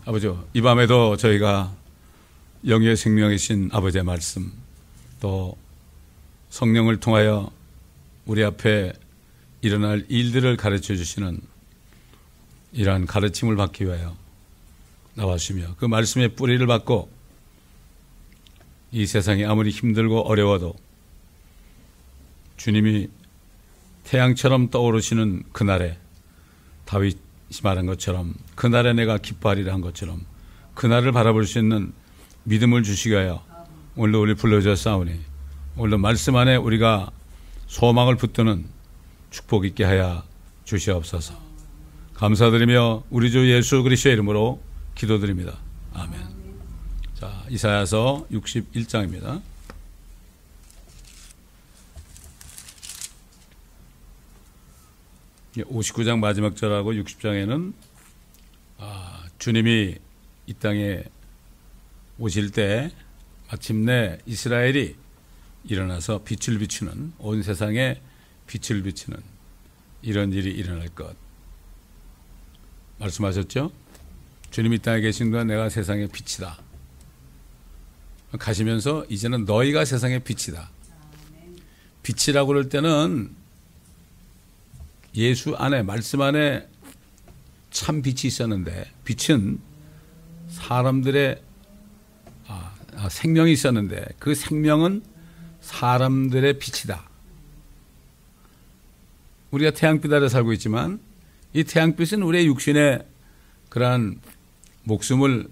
아버지, 이 밤에도 저희가 영의 생명이신 아버지의 말씀, 또 성령을 통하여 우리 앞에 일어날 일들을 가르쳐 주시는 이러한 가르침을 받기 위하여 나왔으며, 그 말씀의 뿌리를 받고 이 세상이 아무리 힘들고 어려워도 주님이 태양처럼 떠오르시는 그날에 다윗이 말한 것처럼, 그날에 내가 기뻐하리라 한 것처럼 그날을 바라볼 수 있는 믿음을 주시기 위하여 오늘도 우리 불러주셨사오니, 오늘도 말씀 안에 우리가 소망을 붙드는 축복 있게 하여 주시옵소서. 감사드리며 우리 주 예수 그리스도의 이름으로 기도드립니다. 아멘. 자, 이사야서 61장입니다. 59장 마지막 절하고 60장에는 주님이 이 땅에 오실 때 마침내 이스라엘이 일어나서 빛을 비추는, 온 세상에 빛을 비추는 이런 일이 일어날 것 말씀하셨죠? 주님이 이 땅에 계신 동안 내가 세상의 빛이다. 가시면서 이제는 너희가 세상의 빛이다. 빛이라고 그럴 때는 예수 안에, 말씀 안에 참 빛이 있었는데, 빛은 사람들의 생명이 있었는데 그 생명은 사람들의 빛이다. 우리가 태양빛 아래 살고 있지만 이 태양빛은 우리의 육신의 그러한 목숨을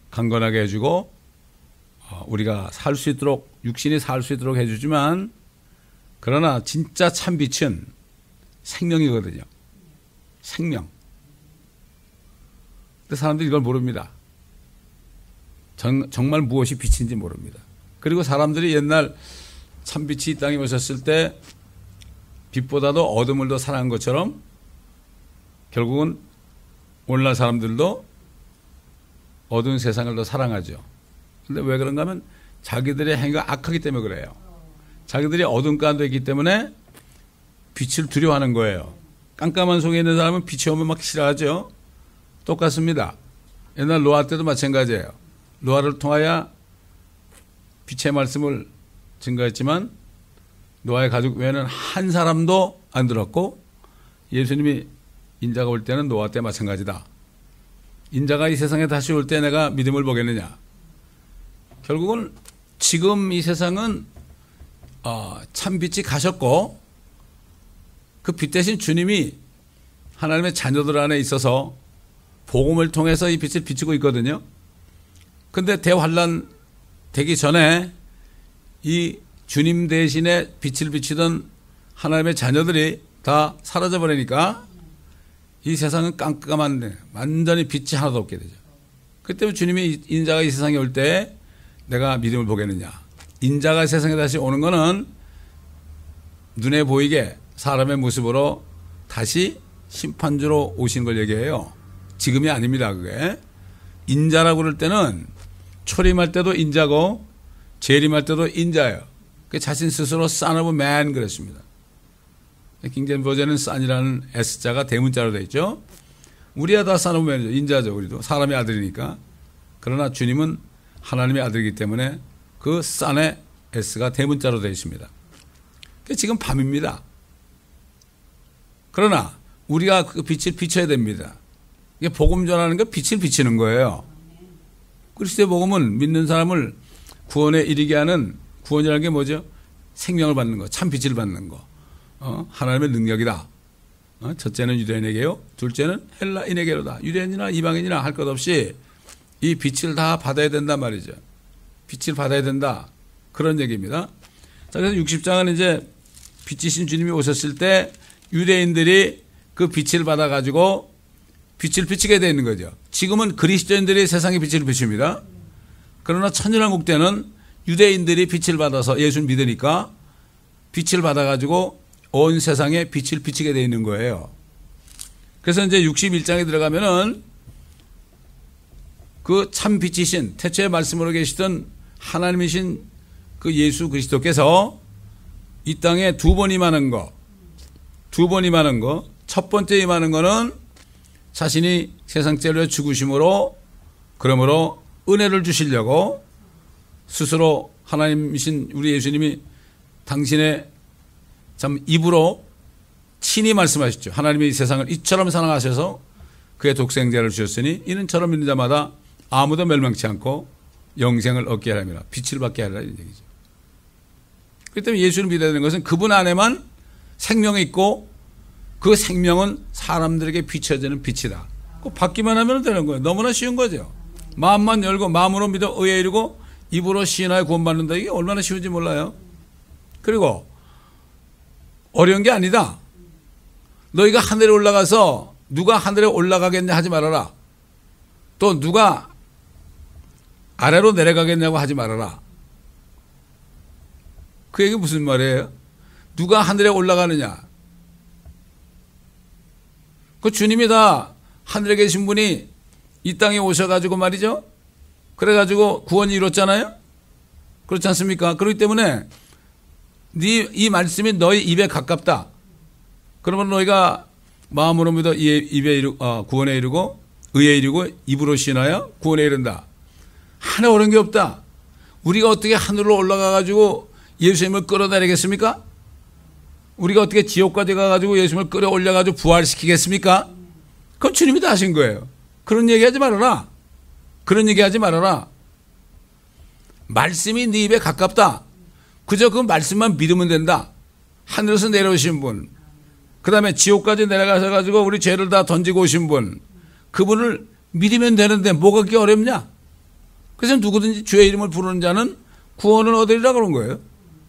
강건하게 해주고 우리가 살 수 있도록, 육신이 살 수 있도록 해주지만, 그러나 진짜 참 빛은 생명이거든요. 생명. 근데 사람들이 이걸 모릅니다. 정말 무엇이 빛인지 모릅니다. 그리고 사람들이 옛날 참빛이 이 땅에 오셨을 때 빛보다도 어둠을 더 사랑한 것처럼 결국은 오늘날 사람들도 어두운 세상을 더 사랑하죠. 근데 왜 그런가 하면 자기들의 행위가 악하기 때문에 그래요. 자기들이 어둠 가운데 있기 때문에 빛을 두려워하는 거예요. 깜깜한 속에 있는 사람은 빛이 오면 막 싫어하죠. 똑같습니다. 옛날 노아 때도 마찬가지예요. 노아를 통하여 빛의 말씀을 증거했지만 노아의 가족 외에는 한 사람도 안 들었고, 예수님이 인자가 올 때는 노아 때 마찬가지다. 인자가 이 세상에 다시 올 때 내가 믿음을 보겠느냐. 결국은 지금 이 세상은 참 빛이 가셨고 그 빛 대신 주님이 하나님의 자녀들 안에 있어서 복음을 통해서 이 빛을 비추고 있거든요. 근데 대환란 되기 전에 이 주님 대신에 빛을 비추던 하나님의 자녀들이 다 사라져 버리니까 이 세상은 깜깜한데 완전히 빛이 하나도 없게 되죠. 그때 주님이 인자가 이 세상에 올 때 내가 믿음을 보겠느냐. 인자가 세상에 다시 오는 거는 눈에 보이게 사람의 모습으로 다시 심판주로 오신 걸 얘기해요. 지금이 아닙니다. 그게 인자라고 그럴 때는 초림할 때도 인자고 재림할 때도 인자예요. 자신 스스로 Son of Man 그랬습니다. 킹제임스 버전은 Son이라는 S자가 대문자로 되어 있죠. 우리야 다 Son of Man이죠. 인자죠. 우리도 사람의 아들이니까. 그러나 주님은 하나님의 아들이기 때문에 그 Son의 S가 대문자로 되어 있습니다. 지금 밤입니다. 그러나 우리가 그 빛을 비춰야 됩니다. 이게 복음 전하는 게 빛을 비치는 거예요. 그리스도의 복음은 믿는 사람을 구원에 이르게 하는, 구원이라는 게 뭐죠? 생명을 받는 거, 참 빛을 받는 거. 하나님의 능력이다. 첫째는 유대인에게요, 둘째는 헬라인에게로다. 유대인이나 이방인이나 할 것 없이 이 빛을 다 받아야 된단 말이죠. 빛을 받아야 된다. 그런 얘기입니다. 자, 그래서 60장은 이제 빛이신 주님이 오셨을 때 유대인들이 그 빛을 받아가지고 빛을 비치게 되어 있는 거죠. 지금은 그리스도인들이 세상에 빛을 비춥니다. 그러나 천년왕국 때는 유대인들이 빛을 받아서 예수를 믿으니까 빛을 받아가지고 온 세상에 빛을 비치게 되어 있는 거예요. 그래서 이제 61장에 들어가면은 그 참 빛이신, 태초에 말씀으로 계시던 하나님이신 그 예수 그리스도께서 이 땅에 두 번 임하는 거, 첫 번째 임하는 거는 자신이 세상 죄를 위해 죽으심으로 그러므로 은혜를 주시려고 스스로 하나님이신 우리 예수님이 당신의 참 입으로 친히 말씀하셨죠. 하나님이 이 세상을 이처럼 사랑하셔서 그의 독생자를 주셨으니 이는 저런 믿는 자마다 아무도 멸망치 않고 영생을 얻게 하려니라. 빛을 받게 하리라 이런 얘기죠. 그렇기 때문에 예수를 믿어야 되는 것은 그분 안에만 생명이 있고 그 생명은 사람들에게 비춰지는 빛이다. 꼭 받기만 하면 되는 거예요. 너무나 쉬운 거죠. 마음만 열고 마음으로 믿어 의에 이르고 입으로 시인하여 구원받는다. 이게 얼마나 쉬운지 몰라요. 그리고 어려운 게 아니다. 너희가 하늘에 올라가서 누가 하늘에 올라가겠냐 하지 말아라. 또 누가 아래로 내려가겠냐고 하지 말아라. 그 얘기 무슨 말이에요? 누가 하늘에 올라가느냐? 그 주님이 다 하늘에 계신 분이 이 땅에 오셔가지고 말이죠. 그래가지고 구원이 이뤘잖아요. 그렇지 않습니까? 그렇기 때문에 이 말씀이 너희 입에 가깝다. 그러면 너희가 마음으로 믿어 구원에 이르고 의에 이르고 입으로 신하여 구원에 이른다. 하나 어려운 게 없다. 우리가 어떻게 하늘로 올라가가지고 예수님을 끌어내리겠습니까? 우리가 어떻게 지옥까지 가가지고 예수님을 끌어올려가지고 부활시키겠습니까? 그건 주님이 다 하신 거예요. 그런 얘기하지 말아라. 그런 얘기하지 말아라. 말씀이 네 입에 가깝다. 그저 그 말씀만 믿으면 된다. 하늘에서 내려오신 분, 그 다음에 지옥까지 내려가셔가지고 우리 죄를 다 던지고 오신 분, 그분을 믿으면 되는데 뭐가 그렇게 어렵냐? 그래서 누구든지 주의 이름을 부르는 자는 구원을 얻으리라 그런 거예요.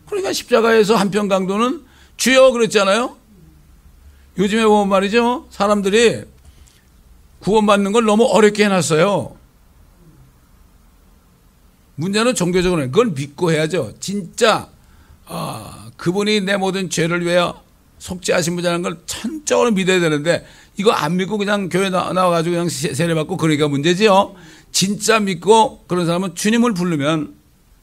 그러니까 십자가에서 한편 강도는 주여 그랬잖아요. 요즘에 보면 말이죠. 사람들이 구원받는 걸 너무 어렵게 해놨어요. 문제는 종교적으로 그걸 믿고 해야죠. 진짜 그분이 내 모든 죄를 위하여 속죄하신 분이라는 걸 천적으로 믿어야 되는데 이거 안 믿고 그냥 교회 나와가지고 그냥 세례받고 그러니까 문제지요. 진짜 믿고 그런 사람은 주님을 부르면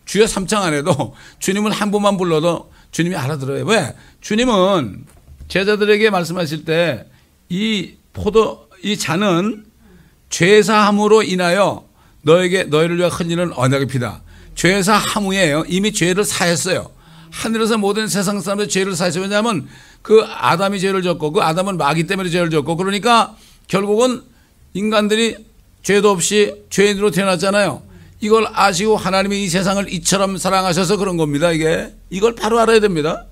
주여 삼창 안 해도 주님을 한 번만 불러도 주님이 알아들어요. 왜? 주님은 제자들에게 말씀하실 때 이 잔은 죄사함으로 인하여 너희를 위하여 흘리는 언약의 피다. 죄사함이에요. 이미 죄를 사했어요. 하늘에서 모든 세상 사람들의 죄를 사했어요. 왜냐하면 그 아담이 죄를 졌고 그 아담은 마귀 때문에 죄를 졌고 그러니까 결국은 인간들이 죄도 없이 죄인으로 태어났잖아요. 이걸 아시고 하나님이 이 세상을 이처럼 사랑하셔서 그런 겁니다. 이걸 바로 알아야 됩니다.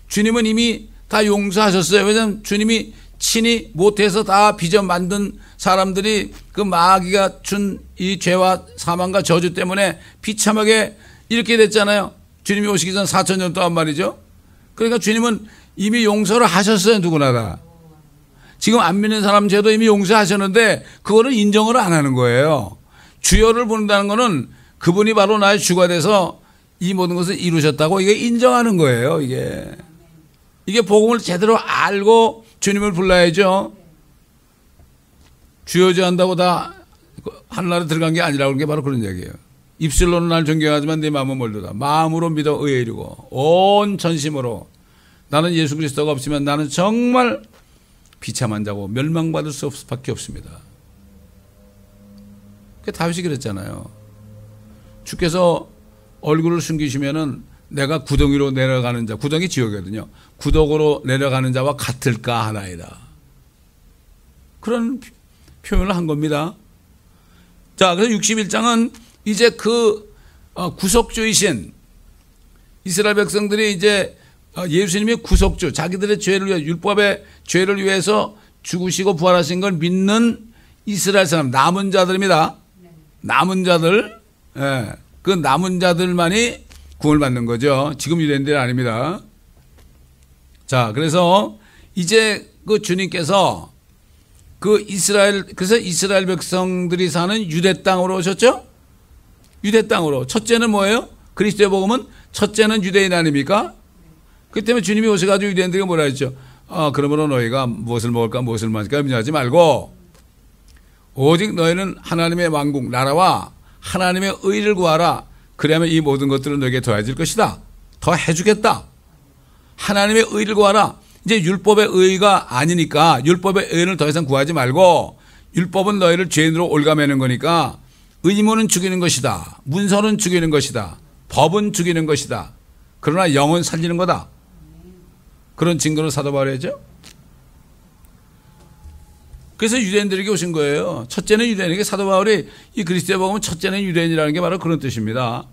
주님은 이미 다 용서하셨어요. 왜냐하면 주님이 친히 못해서 다 빚어 만든 사람들이 그 마귀가 준 이 죄와 사망과 저주 때문에 비참하게 이렇게 됐잖아요. 주님이 오시기 전 4,000년 동안 말이죠. 그러니까 주님은 이미 용서를 하셨어요. 누구나 다. 지금 안 믿는 사람 죄도 이미 용서하셨는데 그거를 인정을 안 하는 거예요. 주여를 부른다는 거는 그분이 바로 나의 주가 돼서 이 모든 것을 이루셨다고 이게 인정하는 거예요. 이게 복음을 제대로 알고 주님을 불러야죠. 주여주 한다고 다 하늘나라에 들어간 게 아니라고 하는 게 바로 그런 얘기예요. 입술로는 날 존경하지만 내 마음은 멀도다. 마음으로 믿어 의에 이르고 온 전심으로 나는 예수 그리스도가 없으면 나는 정말 비참한 자고 멸망받을 수밖에 없습니다. 다윗이 그랬잖아요. 주께서 얼굴을 숨기시면은 내가 구덩이로 내려가는 자, 구덩이 지옥이거든요. 구덩으로 내려가는 자와 같을까 하나이다. 그런 표현을 한 겁니다. 자, 그래서 61장은 이제 그 구속주이신 이스라엘 백성들이 이제 예수님이 구속주, 자기들의 죄를 위해 율법의 죄를 위해서 죽으시고 부활하신 걸 믿는 이스라엘 사람, 남은 자들입니다. 남은 자들, 그 남은 자들만이 구원을 받는 거죠. 지금 유대인들이 아닙니다. 자, 그래서 이제 그 주님께서 그래서 이스라엘 백성들이 사는 유대 땅으로 오셨죠? 유대 땅으로. 첫째는 뭐예요? 그리스도의 복음은 첫째는 유대인 아닙니까? 그 때문에 주님이 오셔가지고 유대인들에게 뭐라 했죠? 그러므로 너희가 무엇을 먹을까 무엇을 마실까 염려하지 말고 오직 너희는 하나님의 왕국 나라와 하나님의 의를 구하라. 그러면 이 모든 것들은 너에게 더해질 것이다. 더 해주겠다. 하나님의 의를 구하라. 이제 율법의 의가 아니니까 율법의 의를 더 이상 구하지 말고 율법은 너희를 죄인으로 올가매는 거니까 의문은 죽이는 것이다. 문서는 죽이는 것이다. 법은 죽이는 것이다. 그러나 영은 살리는 거다. 그런 증거를 사도 바울이 하죠. 그래서 유대인들에게 오신 거예요. 첫째는 유대인에게 사도 바울이 이 그리스도의 복음은 첫째는 유대인이라는 게 바로 그런 뜻입니다.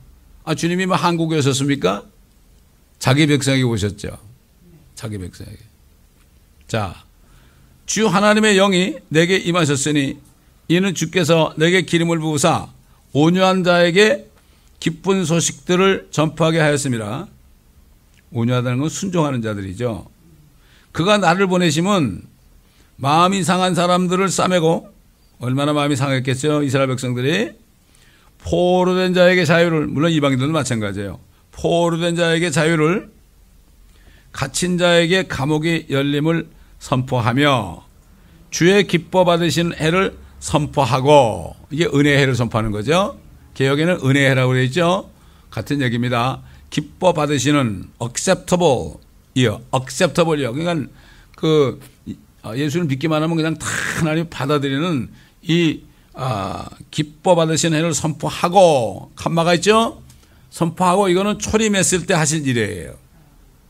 주님이 뭐 한국에 오셨습니까? 자기 백성에게 오셨죠. 자기 백성에게. 자, 주 하나님의 영이 내게 임하셨으니 이는 주께서 내게 기름을 부으사 온유한 자에게 기쁜 소식들을 전파하게 하였습니다. 온유하다는 건 순종하는 자들이죠. 그가 나를 보내심은 마음이 상한 사람들을 싸매고, 얼마나 마음이 상했겠죠. 이스라엘 백성들이. 포로된 자에게 자유를, 물론 이방인들도 마찬가지예요. 포로된 자에게 자유를, 갇힌 자에게 감옥이 열림을 선포하며 주의 기뻐 받으신 해를 선포하고, 이게 은혜의 해를 선포하는 거죠. 개혁에는 은혜의 해라고 되어 있죠. 같은 얘기입니다. 기뻐 받으시는 acceptable 이요. acceptable이요. 그러니까 예수를 믿기만 하면 그냥 다 하나님 받아들이는 이 기뻐 받으시는 해를 선포하고, 칸마가 있죠. 선포하고, 이거는 초림했을 때 하실 일이에요.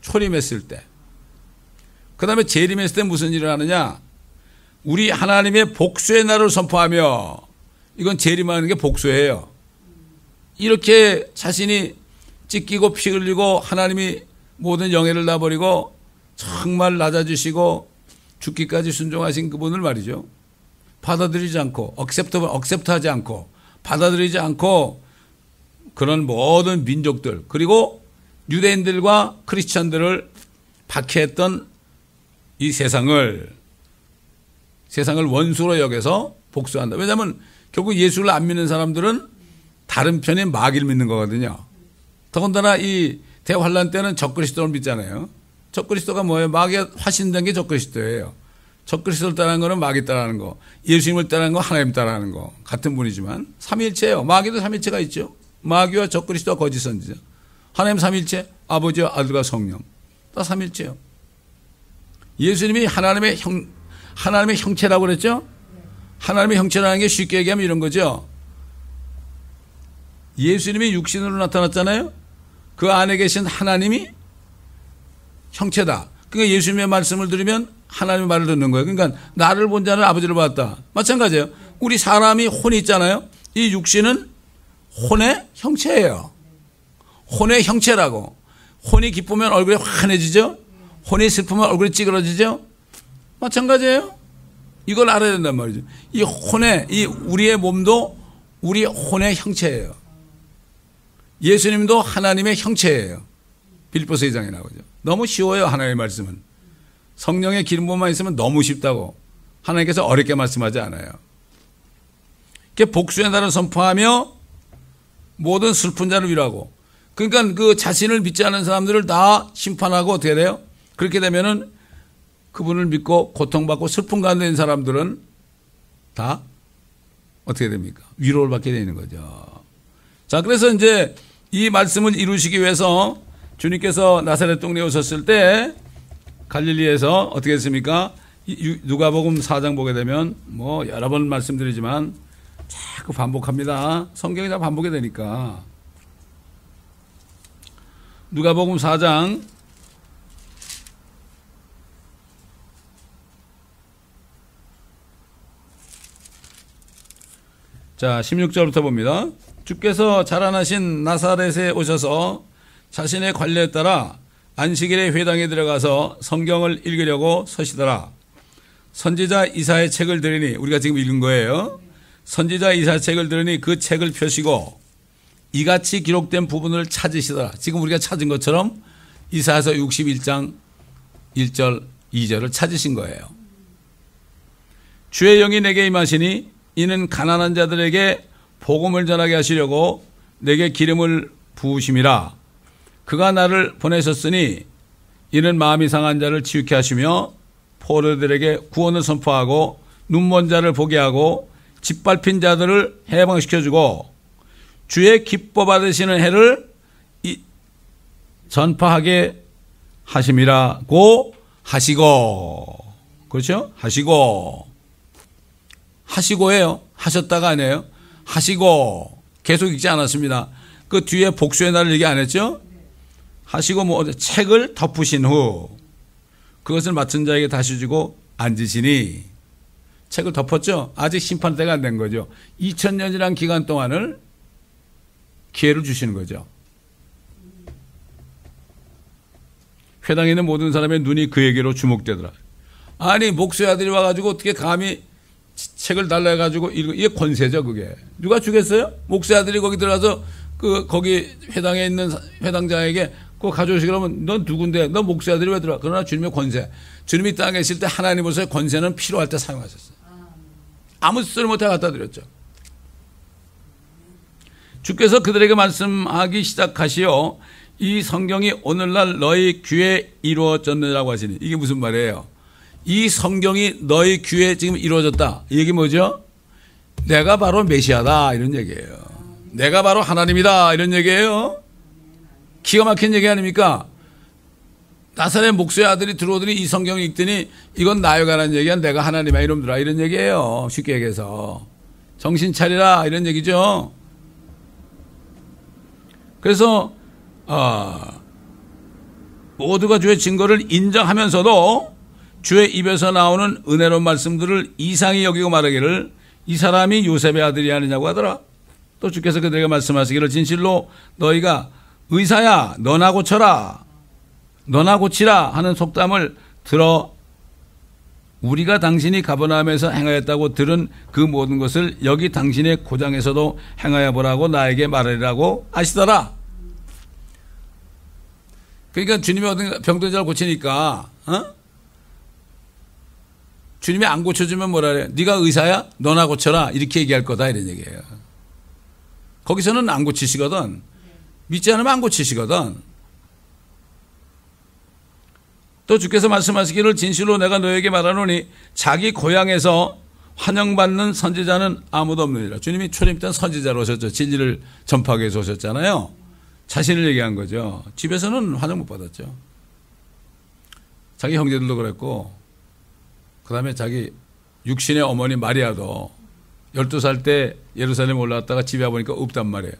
초림했을 때. 그 다음에 재림했을 때 무슨 일을 하느냐. 우리 하나님의 복수의 날을 선포하며, 이건 재림하는 게 복수예요. 이렇게 자신이 찢기고 피 흘리고 하나님이 모든 영예를 놔버리고 정말 낮아지시고 죽기까지 순종하신 그분을 말이죠. 받아들이지 않고 억셉트하지 않고 받아들이지 않고 그런 모든 민족들, 그리고 유대인들과 크리스찬들을 박해했던 이 세상을 원수로 여겨서 복수한다. 왜냐하면 결국 예수를 안 믿는 사람들은 다른 편의 마귀를 믿는 거거든요. 더군다나 이 대환란 때는 적그리스도를 믿잖아요. 적그리스도가 뭐예요? 마귀가 화신된 게 적그리스도예요. 적그리스도를 따르는 거는 마귀 따르는 거, 예수님을 따르는 거 하나님 따르는 거, 같은 분이지만 삼위일체예요. 마귀도 삼위일체가 있죠. 마귀와 적그리스도와 거짓 선지자. 하나님 삼위일체, 아버지와 아들과 성령, 다 삼위일체예요. 예수님이 하나님의 형체라고 그랬죠. 하나님의 형체라는 게 쉽게 얘기하면 이런 거죠. 예수님이 육신으로 나타났잖아요. 그 안에 계신 하나님이 형체다. 그러니까 예수님의 말씀을 들으면 하나님의 말을 듣는 거예요. 그러니까 나를 본 자는 아버지를 봤다. 마찬가지예요. 우리 사람이 혼이 있잖아요. 이 육신은 혼의 형체예요. 혼의 형체라고. 혼이 기쁘면 얼굴이 환해지죠. 혼이 슬프면 얼굴이 찌그러지죠. 마찬가지예요. 이걸 알아야 된단 말이죠. 이 우리의 몸도 우리 혼의 형체예요. 예수님도 하나님의 형체예요. 빌립보서 2장에 나오죠. 너무 쉬워요. 하나님의 말씀은. 성령의 기름 부음만 있으면 너무 쉽다고. 하나님께서 어렵게 말씀하지 않아요. 이렇게 복수의 날을 선포하며 모든 슬픈 자를 위로하고, 그러니까 그 자신을 믿지 않는 사람들을 다 심판하고 어떻게 돼요? 그렇게 되면은 그분을 믿고 고통받고 슬픈 가운데 있는 사람들은 다 어떻게 됩니까? 위로를 받게 되는 거죠. 자, 그래서 이제 이 말씀을 이루시기 위해서 주님께서 나사렛 동네에 오셨을 때 갈릴리에서 어떻게 했습니까? 누가복음 4장 보게 되면 뭐 여러 번 말씀드리지만 자꾸 반복합니다. 성경이 다 반복이 되니까. 누가복음 4장 자 16절부터 봅니다. 주께서 자라나신 나사렛에 오셔서 자신의 관례에 따라 안식일에 회당에 들어가서 성경을 읽으려고 서시더라. 선지자 이사야의 책을 들으니, 우리가 지금 읽은 거예요. 선지자 이사야의 책을 들으니 그 책을 펴시고 이같이 기록된 부분을 찾으시더라. 지금 우리가 찾은 것처럼 이사야서 61장 1절 2절을 찾으신 거예요. 주의 영이 내게 임하시니 이는 가난한 자들에게 복음을 전하게 하시려고 내게 기름을 부으심이라. 그가 나를 보내셨으니 이는 마음이 상한 자를 치유케 하시며 포로들에게 구원을 선포하고 눈먼 자를 보게 하고 짓밟힌 자들을 해방시켜주고 주의 기뻐 받으시는 해를 전파하게 하심이라고 하시고, 그렇죠? 하시고 하시고예요. 하셨다가 아니에요. 하시고 계속 읽지 않았습니다. 그 뒤에 복수의 날을 얘기 안 했죠? 하시고 뭐 책을 덮으신 후 그것을 맡은 자에게 다시 주고 앉으시니 책을 덮었죠? 아직 심판 때가 안 된 거죠. 2000년이라는 기간 동안을 기회를 주시는 거죠. 회당에 있는 모든 사람의 눈이 그에게로 주목되더라. 아니 목수의 아들이 와가지고 어떻게 감히 책을 달라 해가지고 이게 권세죠. 그게 누가 주겠어요? 목수의 아들이 거기 들어가서 거기 회당에 있는 회당장에게 그거 가져오시 그러면 넌 누군데? 너 목수의 아들이 왜 들어와? 그러나 주님의 권세, 주님이 땅에 계실 때 하나님으로서의 권세는 필요할 때 사용하셨어요. 아무 소리 못해 갖다 드렸죠. 주께서 그들에게 말씀하기 시작하시어 이 성경이 오늘날 너희 귀에 이루어졌느라고 하시니 이게 무슨 말이에요? 이 성경이 너희 귀에 지금 이루어졌다. 이 얘기 뭐죠? 내가 바로 메시아다 이런 얘기예요. 내가 바로 하나님이다 이런 얘기예요. 기가 막힌 얘기 아닙니까? 나사렛 목수의 아들이 들어오더니 이 성경을 읽더니 이건 나에 관한 얘기야. 내가 하나님이야 이놈들아 이런 얘기예요. 쉽게 얘기해서 정신 차리라 이런 얘기죠. 그래서 모두가 주의 증거를 인정하면서도 주의 입에서 나오는 은혜로운 말씀들을 이상히 여기고 말하기를 이 사람이 요셉의 아들이 아니냐고 하더라. 또 주께서 그들에게 말씀하시기를 진실로 너희가 의사야 너나 고쳐라 너나 고치라 하는 속담을 들어 우리가 당신이 가버나움에서 행하였다고 들은 그 모든 것을 여기 당신의 고장에서도 행하여 보라고 나에게 말하리라고 하시더라. 그러니까 주님이 어떤 병든 자를 고치니까 주님이 안 고쳐주면 뭐라 그래? 네가 의사야? 너나 고쳐라 이렇게 얘기할 거다 이런 얘기예요. 거기서는 안 고치시거든. 믿지 않으면 안 고치시거든. 또 주께서 말씀하시기를 진실로 내가 너에게 말하노니 자기 고향에서 환영받는 선지자는 아무도 없느니라. 주님이 초림 때 선지자로 오셨죠. 진리를 전파하기 위해서 오셨잖아요. 자신을 얘기한 거죠. 집에서는 환영 못 받았죠. 자기 형제들도 그랬고 그 다음에 자기 육신의 어머니 마리아도 12살 때 예루살렘 올라갔다가 집에 와보니까 없단 말이에요.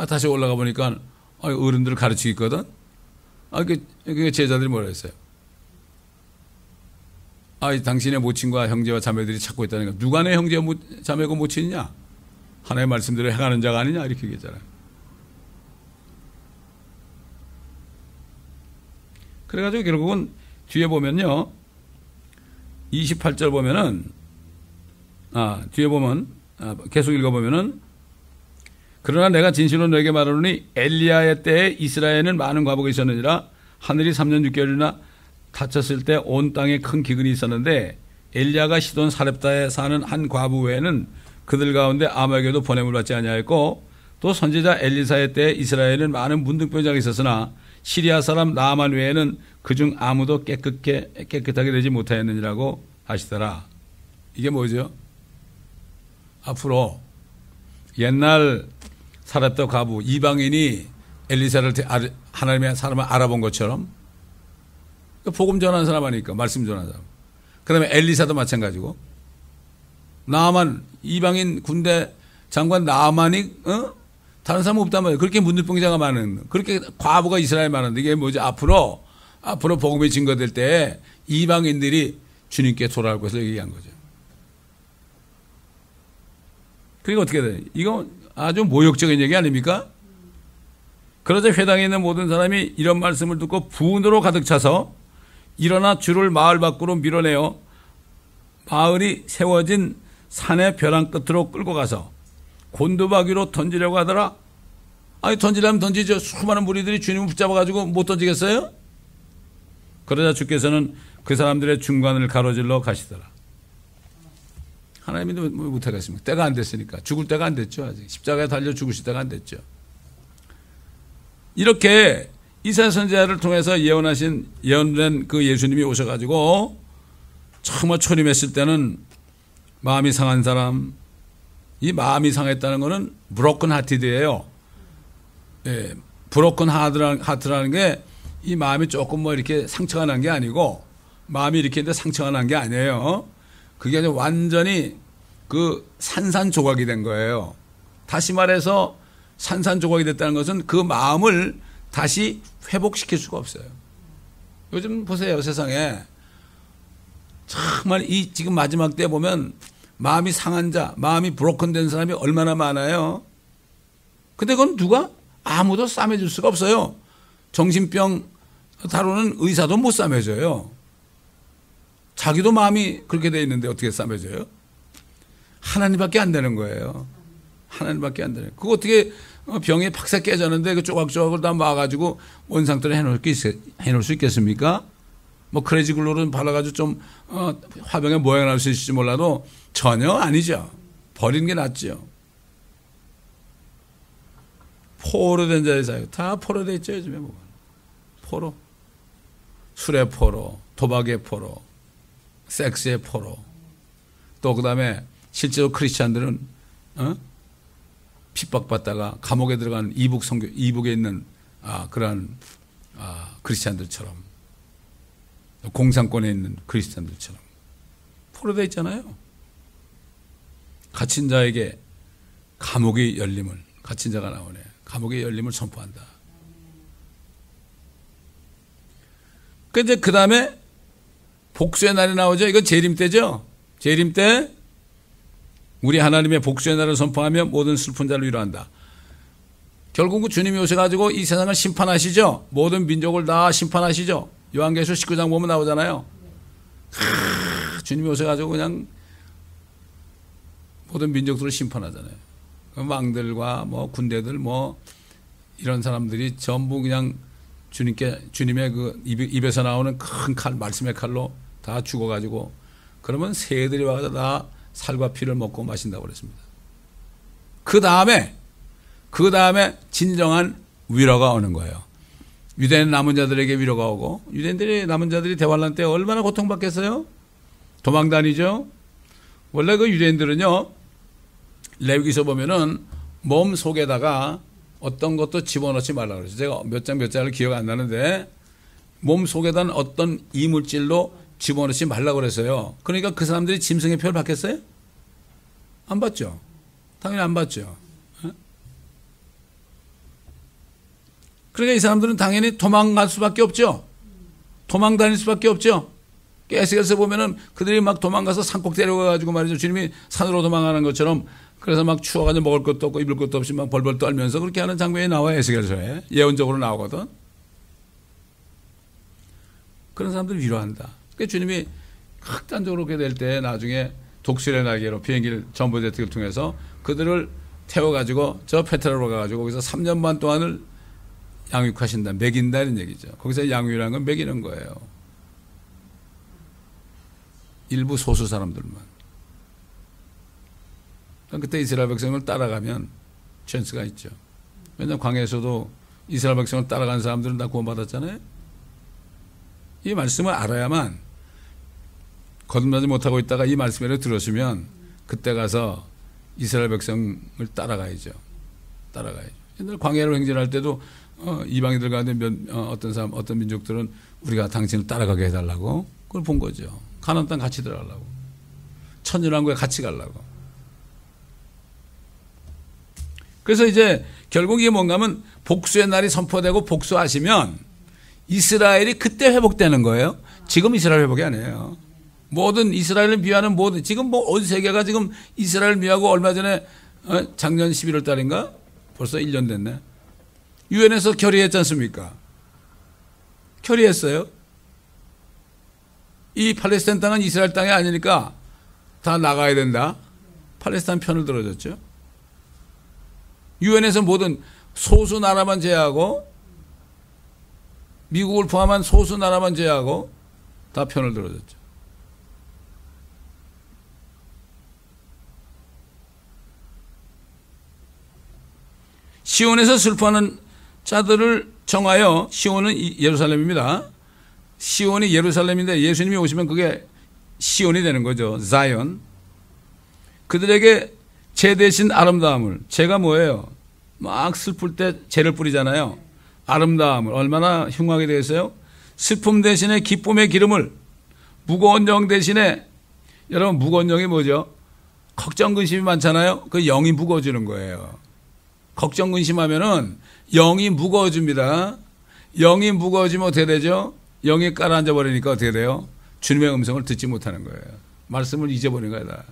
다시 올라가 보니까 어른들을 가르치고 있거든. 그게 제자들이 뭐라 했어요? 당신의 모친과 형제와 자매들이 찾고 있다니까. 누가 내 형제와 자매고 모친이냐? 하나님의 말씀대로 행하는 자가 아니냐? 이렇게 얘기했잖아요. 그래가지고 결국은 뒤에 보면요. 28절 보면은, 뒤에 보면, 계속 읽어보면은, 그러나 내가 진실로 너에게 말하노니 엘리야의 때에 이스라엘에는 많은 과부가 있었느니라. 하늘이 3년 6개월이나 닫혔을 때 온 땅에 큰 기근이 있었는데 엘리야가 시돈 사렙다에 사는 한 과부 외에는 그들 가운데 아무에게도 보냄을 받지 아니하였고 또 선지자 엘리사의 때에 이스라엘에는 많은 문둥병자가 있었으나 시리아 사람 나아만 외에는 그중 아무도 깨끗하게 되지 못하였느니라고 하시더라. 이게 뭐죠? 앞으로 옛날 사렙다 과부 이방인이 엘리사를 하나님의 사람을 알아본 것처럼 복음 전하는 사람 아니니까 말씀 전하는 사람. 그 다음에 엘리사도 마찬가지고 나아만 이방인 군대 장관 나아만이 다른 사람 없단 말이에요. 그렇게 문둥병자가 많은 그렇게 과부가 이스라엘에 많은데 이게 뭐지? 앞으로 복음이 증거될 때 이방인들이 주님께 돌아올 것을 얘기한 거죠. 그리고 어떻게 돼요? 이거 아주 모욕적인 얘기 아닙니까? 그러자 회당에 있는 모든 사람이 이런 말씀을 듣고 분으로 가득 차서 일어나 주를 마을 밖으로 밀어내어 마을이 세워진 산의 벼랑 끝으로 끌고 가서 곤두박이로 던지려고 하더라. 던지려면 던지죠. 수많은 무리들이 주님을 붙잡아가지고 못 던지겠어요? 그러자 주께서는 그 사람들의 중간을 가로질러 가시더라. 하나님이 못하겠습니까? 때가 안 됐으니까. 죽을 때가 안 됐죠. 아직 십자가에 달려 죽으실 때가 안 됐죠. 이렇게 이사야 선지자를 통해서 예언된 그 예수님이 오셔가지고 정말 초림했을 때는 마음이 상한 사람, 이 마음이 상했다는 것은 브로큰 하티드예요. 브로큰 하트라는 게 이 마음이 조금 이렇게 상처가 난 게 아니고 마음이 이렇게 있는데 상처가 난 게 아니에요. 그게 아주 완전히 그 산산조각이 된 거예요. 다시 말해서 산산조각이 됐다는 것은 그 마음을 다시 회복시킬 수가 없어요. 요즘 보세요. 세상에 정말 이 지금 마지막 때 보면 마음이 상한 자, 마음이 브로큰된 사람이 얼마나 많아요. 근데 그건 누가? 아무도 싸매줄 수가 없어요. 정신병 다루는 의사도 못 싸매줘요. 자기도 마음이 그렇게 돼 있는데 어떻게 싸매줘요? 하나님밖에 안 되는 거예요. 하나님밖에 안 되는 거예요. 그거 어떻게 병에 팍삭 깨졌는데 그 조각조각을 다 모아가지고 원상태로 해놓을 수 있겠습니까? 뭐 크레이지 글루는 발라가지고 좀 화병에 모양을 할 수 있을지 몰라도 전혀 아니죠. 버리는 게 낫죠. 포로 된 자의 사유. 다 포로 돼 있죠. 요즘에 뭐. 포로. 술의 포로, 도박의 포로, 섹스의 포로. 또 그 다음에 실제로 크리스찬들은 핍박받다가 감옥에 들어간 이북에 있는 그러한 크리스찬들처럼, 공산권에 있는 크리스찬들처럼 포로되어 있잖아요. 갇힌 자에게 감옥의 열림을, 갇힌 자가 나오네. 감옥의 열림을 선포한다. 그 다음에 복수의 날이 나오죠. 이건 재림 때죠. 재림 때 우리 하나님의 복수의 날을 선포하며 모든 슬픈 자를 위로한다. 결국 주님이 오셔가지고 이 세상을 심판하시죠. 모든 민족을 다 심판하시죠. 요한계시록 19장 보면 나오잖아요. 주님이 오셔가지고 그냥 모든 민족들을 심판하잖아요. 왕들과 뭐 군대들 뭐 이런 사람들이 전부 그냥 주님의 그 입에서 나오는 큰 칼, 말씀의 칼로 다 죽어가지고, 그러면 새들이 와서 다 살과 피를 먹고 마신다고 그랬습니다. 그 다음에 진정한 위로가 오는 거예요. 유대인 남은 자들에게 위로가 오고, 유대인들이 남은 자들이 대환란 때 얼마나 고통받겠어요? 도망 다니죠. 원래 그 유대인들은요, 레위기서 보면은 몸 속에다가 어떤 것도 집어넣지 말라고 그랬어요. 제가 몇 장을 기억 안 나는데 몸 속에다 어떤 이물질로 집어넣지 말라고 그랬어요. 그러니까 그 사람들이 짐승의 표를 받겠어요? 안 받죠. 당연히 안 받죠. 그러니까 이 사람들은 당연히 도망갈 수밖에 없죠. 도망 다닐 수밖에 없죠. 에스겔서 보면은 그들이 막 도망가서 산꼭 데려가가지고 말이죠. 주님이 산으로 도망가는 것처럼, 그래서 막 추워가지고 먹을 것도 없고 입을 것도 없이 막 벌벌 떨면서 그렇게 하는 장면이 나와요. 에스겔서에. 예언적으로 나오거든. 그런 사람들 위로한다. 그러니까 주님이 극단적으로 그렇게 될 때 나중에 독수리의 날개로 비행기를 전보제트를 통해서 그들을 태워가지고 저 페트라로 가가지고 거기서 3년 반 동안을 양육하신다. 먹인다 이런 얘기죠. 거기서 양육이라는 건 먹이는 거예요. 일부 소수 사람들만. 그때 이스라엘 백성을 따라가면 찬스가 있죠. 왜냐하면 광야에서도 이스라엘 백성을 따라간 사람들은 다 구원받았잖아요. 이 말씀을 알아야만, 거듭나지 못하고 있다가 이 말씀을 들었으면 그때 가서 이스라엘 백성을 따라가야죠. 옛날 광야로 행진할 때도 이방인들 가운데 어떤 민족들은 우리가 당신을 따라가게 해달라고 그걸 본 거죠. 가나안 땅 같이 들어가려고, 천년왕국에 같이 가려고. 그래서 이제 결국 이게 뭔가 하면 복수의 날이 선포되고 복수하시면 이스라엘이 그때 회복되는 거예요. 지금 이스라엘 회복이 아니에요. 모든 이스라엘을 미워하는 모든, 지금 뭐 온 세계가 지금 이스라엘을 미워하고, 얼마 전에 작년 11월 달인가 벌써 1년 됐네. 유엔에서 결의했지 않습니까? 결의했어요. 이 팔레스타인 땅은 이스라엘 땅이 아니니까 다 나가야 된다. 팔레스타인 편을 들어줬죠. 유엔에서 모든 소수 나라만 제외하고, 미국을 포함한 소수 나라만 제외하고 다 편을 들어줬죠. 시온에서 슬퍼하는 자들을 정하여, 시온은 예루살렘입니다. 시온이 예루살렘인데 예수님이 오시면 그게 시온이 되는 거죠. 자이언. 그들에게 제 대신 아름다움을, 제가 뭐예요? 막 슬플 때 재를 뿌리잖아요. 아름다움을, 얼마나 흉하게 되겠어요? 슬픔 대신에 기쁨의 기름을, 무거운 영 대신에, 여러분 무거운 영이 뭐죠? 걱정 근심이 많잖아요. 그 영이 무거워지는 거예요. 걱정 근심하면은 영이 무거워집니다. 영이 무거워지면 어떻게 되죠? 영이 깔아앉아 버리니까 어떻게 돼요? 주님의 음성을 듣지 못하는 거예요. 말씀을 잊어버리는 거야 다.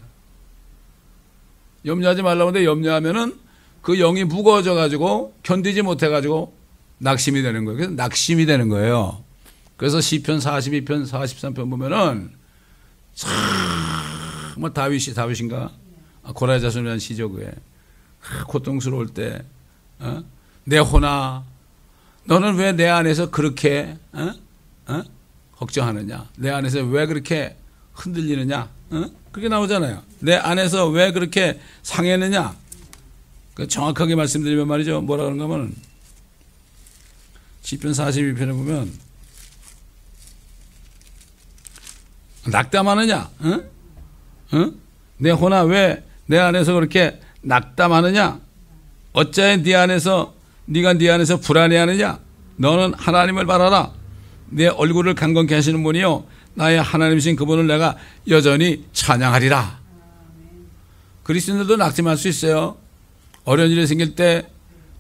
염려하지 말라고 하는데 염려하면은 그 영이 무거워져 가지고 견디지 못해 가지고 낙심이 되는 거예요. 그래서 낙심이 되는 거예요. 그래서 시편 42편 43편 보면은 정말 다윗인가? 고라의 자손이라는 시죠. 그게 고통스러울 때 내 혼아 너는 왜 내 안에서 그렇게 걱정하느냐? 내 안에서 왜 그렇게 흔들리느냐? 그게 나오잖아요. 내 안에서 왜 그렇게 상했느냐? 정확하게 말씀드리면 말이죠. 뭐라 그런가 하면 시편 42편에 보면 낙담하느냐? 내 혼아 왜 내 안에서 그렇게 낙담하느냐? 어찌하여 네가 네 안에서 불안해하느냐? 너는 하나님을 바라라. 내 얼굴을 강건케 하시는 분이요 나의 하나님이신 그분을 내가 여전히 찬양하리라. 그리스도인들도 낙심할 수 있어요. 어려운 일이 생길 때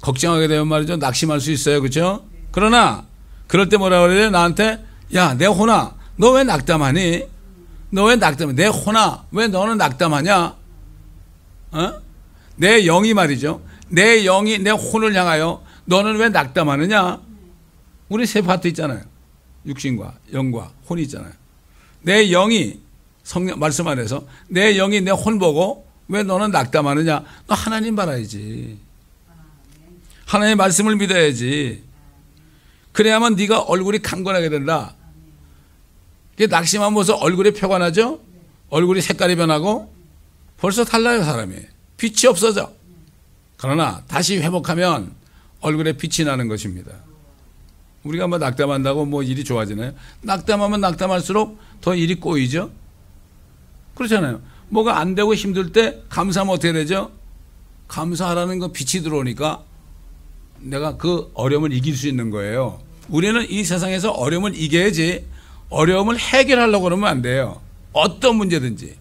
걱정하게 되면 말이죠. 낙심할 수 있어요. 그렇죠? 그러나 그럴 때 뭐라 그래요? 나한테 야, 내 혼아 너 왜 낙담하니? 너 왜 낙담해? 내 혼아 왜 너는 낙담하냐? 내 영이 말이죠. 내 영이 내 혼을 향하여 너는 왜 낙담하느냐? 우리 세 파트 있잖아요. 육신과 영과 혼이 있잖아요. 내 영이 성령 말씀 안에서 내 영이 내 혼 보고 왜 너는 낙담하느냐? 너 하나님 바라야지. 하나님의 말씀을 믿어야지. 그래야만 네가 얼굴이 강건하게 된다. 낙심하면 벌써 얼굴이 표가 나죠? 얼굴이 색깔이 변하고 벌써 달라요 사람이. 빛이 없어져. 그러나 다시 회복하면 얼굴에 빛이 나는 것입니다. 우리가 뭐 낙담한다고 뭐 일이 좋아지나요? 낙담하면 낙담할수록 더 일이 꼬이죠? 그렇잖아요. 뭐가 안 되고 힘들 때 감사하면 어떻게 되죠? 감사하라는 거 빛이 들어오니까 내가 그 어려움을 이길 수 있는 거예요. 우리는 이 세상에서 어려움을 이겨야지 어려움을 해결하려고 그러면 안 돼요. 어떤 문제든지.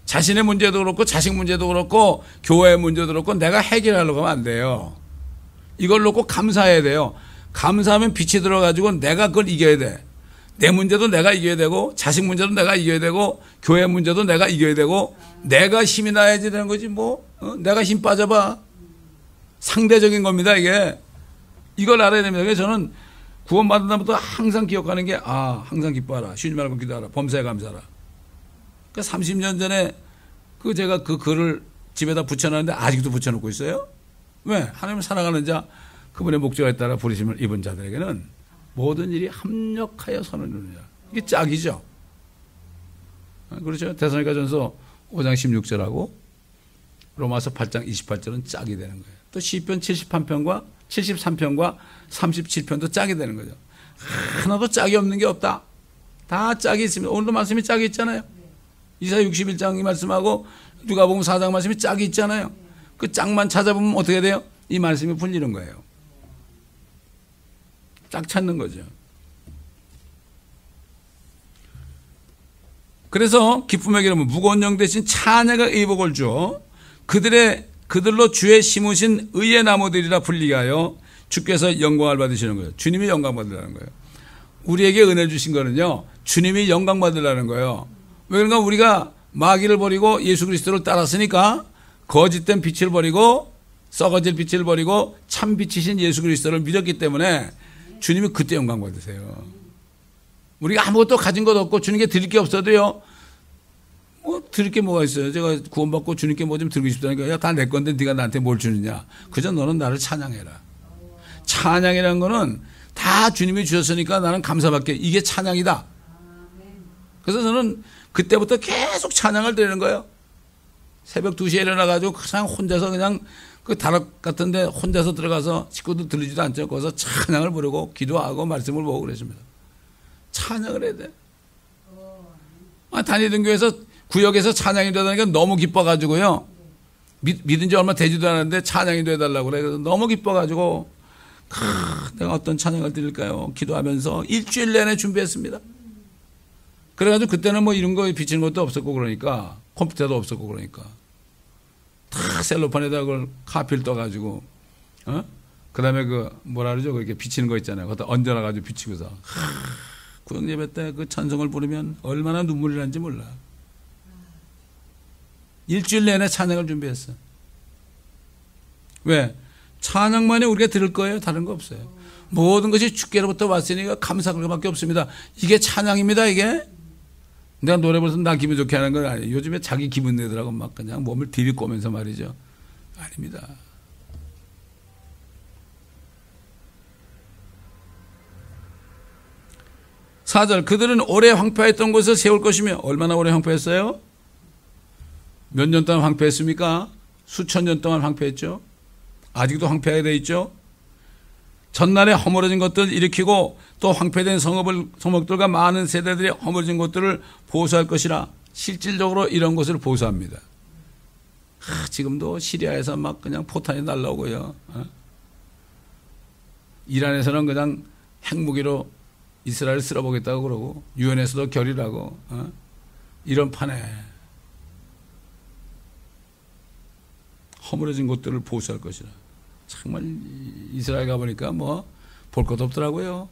자신의 문제도 그렇고 자식 문제도 그렇고 교회의 문제도 그렇고 내가 해결하려고 하면 안 돼요. 이걸 놓고 감사해야 돼요. 감사하면 빛이 들어가지고 내가 그걸 이겨야 돼. 내 문제도 내가 이겨야 되고 자식 문제도 내가 이겨야 되고 교회 문제도 내가 이겨야 되고 내가 힘이 나야지 되는 거지 뭐. 내가 힘 빠져봐. 상대적인 겁니다 이게. 이걸 알아야 됩니다. 그래서 저는 구원받은 다음부터 항상 기억하는 게 항상 기뻐하라. 쉬지 말고 기도하라. 범사에 감사하라. 그러니까 30년 전에 제가 그 글을 집에다 붙여놨는데 아직도 붙여놓고 있어요. 왜? 하나님을 사랑하는 자 그분의 목적에 따라 부르심을 입은 자들에게는 모든 일이 합력하여 선을 이루느냐. 이게 짝이죠. 그렇죠. 데살로니가전서 5장 16절하고 로마서 8장 28절은 짝이 되는 거예요. 또 시편 73편과 37편도 짝이 되는 거죠. 하나도 짝이 없는 게 없다. 다 짝이 있습니다. 오늘도 말씀이 짝이 있잖아요. 이사야 61장이 말씀하고 누가복음 4장 말씀이 짝이 있잖아요. 그 짝만 찾아보면 어떻게 돼요? 이 말씀이 풀리는 거예요. 짝 찾는 거죠. 그래서 기쁨의 기름은 무거운 영 대신 찬양의 의복을 주어 그들로 주의 심으신 의의 나무들이라 불리게 하여 주께서 영광을 받으시는 거예요. 주님이 영광 받으라는 거예요. 우리에게 은혜 주신 거는요. 주님이 영광 받으라는 거예요. 왜 그런가? 우리가 마귀를 버리고 예수 그리스도를 따랐으니까 거짓된 빛을 버리고 썩어질 빛을 버리고 참 빛이신 예수 그리스도를 믿었기 때문에 주님이 그때 영광 받으세요. 우리가 아무것도 가진 것 없고 주님께 드릴 게 없어도요. 뭐 드릴 게 뭐가 있어요. 제가 구원받고 주님께 뭐 좀 드리고 싶다니까 야, 다 내 건데 네가 나한테 뭘 주느냐. 그저 너는 나를 찬양해라. 찬양이라는 거는 다 주님이 주셨으니까 나는 감사밖에 이게 찬양이다. 그래서 저는 그때부터 계속 찬양을 드리는 거예요. 새벽 2시에 일어나가지고 그냥 혼자서 그냥 그 다락 같은데 혼자서 들어가서 식구들 들리지도 않죠. 거기서 찬양을 부르고 기도하고 말씀을 보고 그랬습니다. 찬양을 해야 돼. 다니던 교회에서 구역에서 찬양이 되다니까 너무 기뻐가지고요. 믿은 지 얼마 되지도 않았는데 찬양이 되달라고 그래. 그래서 너무 기뻐가지고 내가 어떤 찬양을 드릴까요? 기도하면서 일주일 내내 준비했습니다. 그래가지고 그때는 뭐 이런 거 비치는 것도 없었고 그러니까 컴퓨터도 없었고 그러니까 다 셀로판에다 그걸 카피를 떠가지고 그다음에 그 뭐라 그러죠? 그렇게 비치는 거 있잖아요. 거기다 얹어놔가지고 비치고서 구역 예배 때 그 찬송을 부르면 얼마나 눈물이 나는지 몰라. 일주일 내내 찬양을 준비했어. 왜? 찬양만이 우리가 들을 거예요. 다른 거 없어요. 모든 것이 주께로부터 왔으니까 감사할 것밖에 없습니다. 이게 찬양입니다. 이게. 내가 노래 부르면서 나 기분 좋게 하는 건 아니에요. 요즘에 자기 기분 내더라고 막 그냥 몸을 디비꼬면서 말이죠. 아닙니다. 사절 그들은 오래 황폐했던 곳을 세울 것이며 얼마나 오래 황폐했어요? 몇 년 동안 황폐했습니까? 수천 년 동안 황폐했죠. 아직도 황폐하게 되어 있죠. 전날에 허물어진 것들을 일으키고 또 황폐된 성읍들과 많은 세대들이 허물어진 것들을 보수할 것이라. 실질적으로 이런 것을 보수합니다. 지금도 시리아에서 막 그냥 포탄이 날라오고요. 이란에서는 그냥 핵무기로 이스라엘을 쓸어보겠다고 그러고 유엔에서도 결의라고 이런 판에 허물어진 곳들을 보수할 것이라. 정말 이스라엘 가보니까 뭐 볼 것도 없더라고요.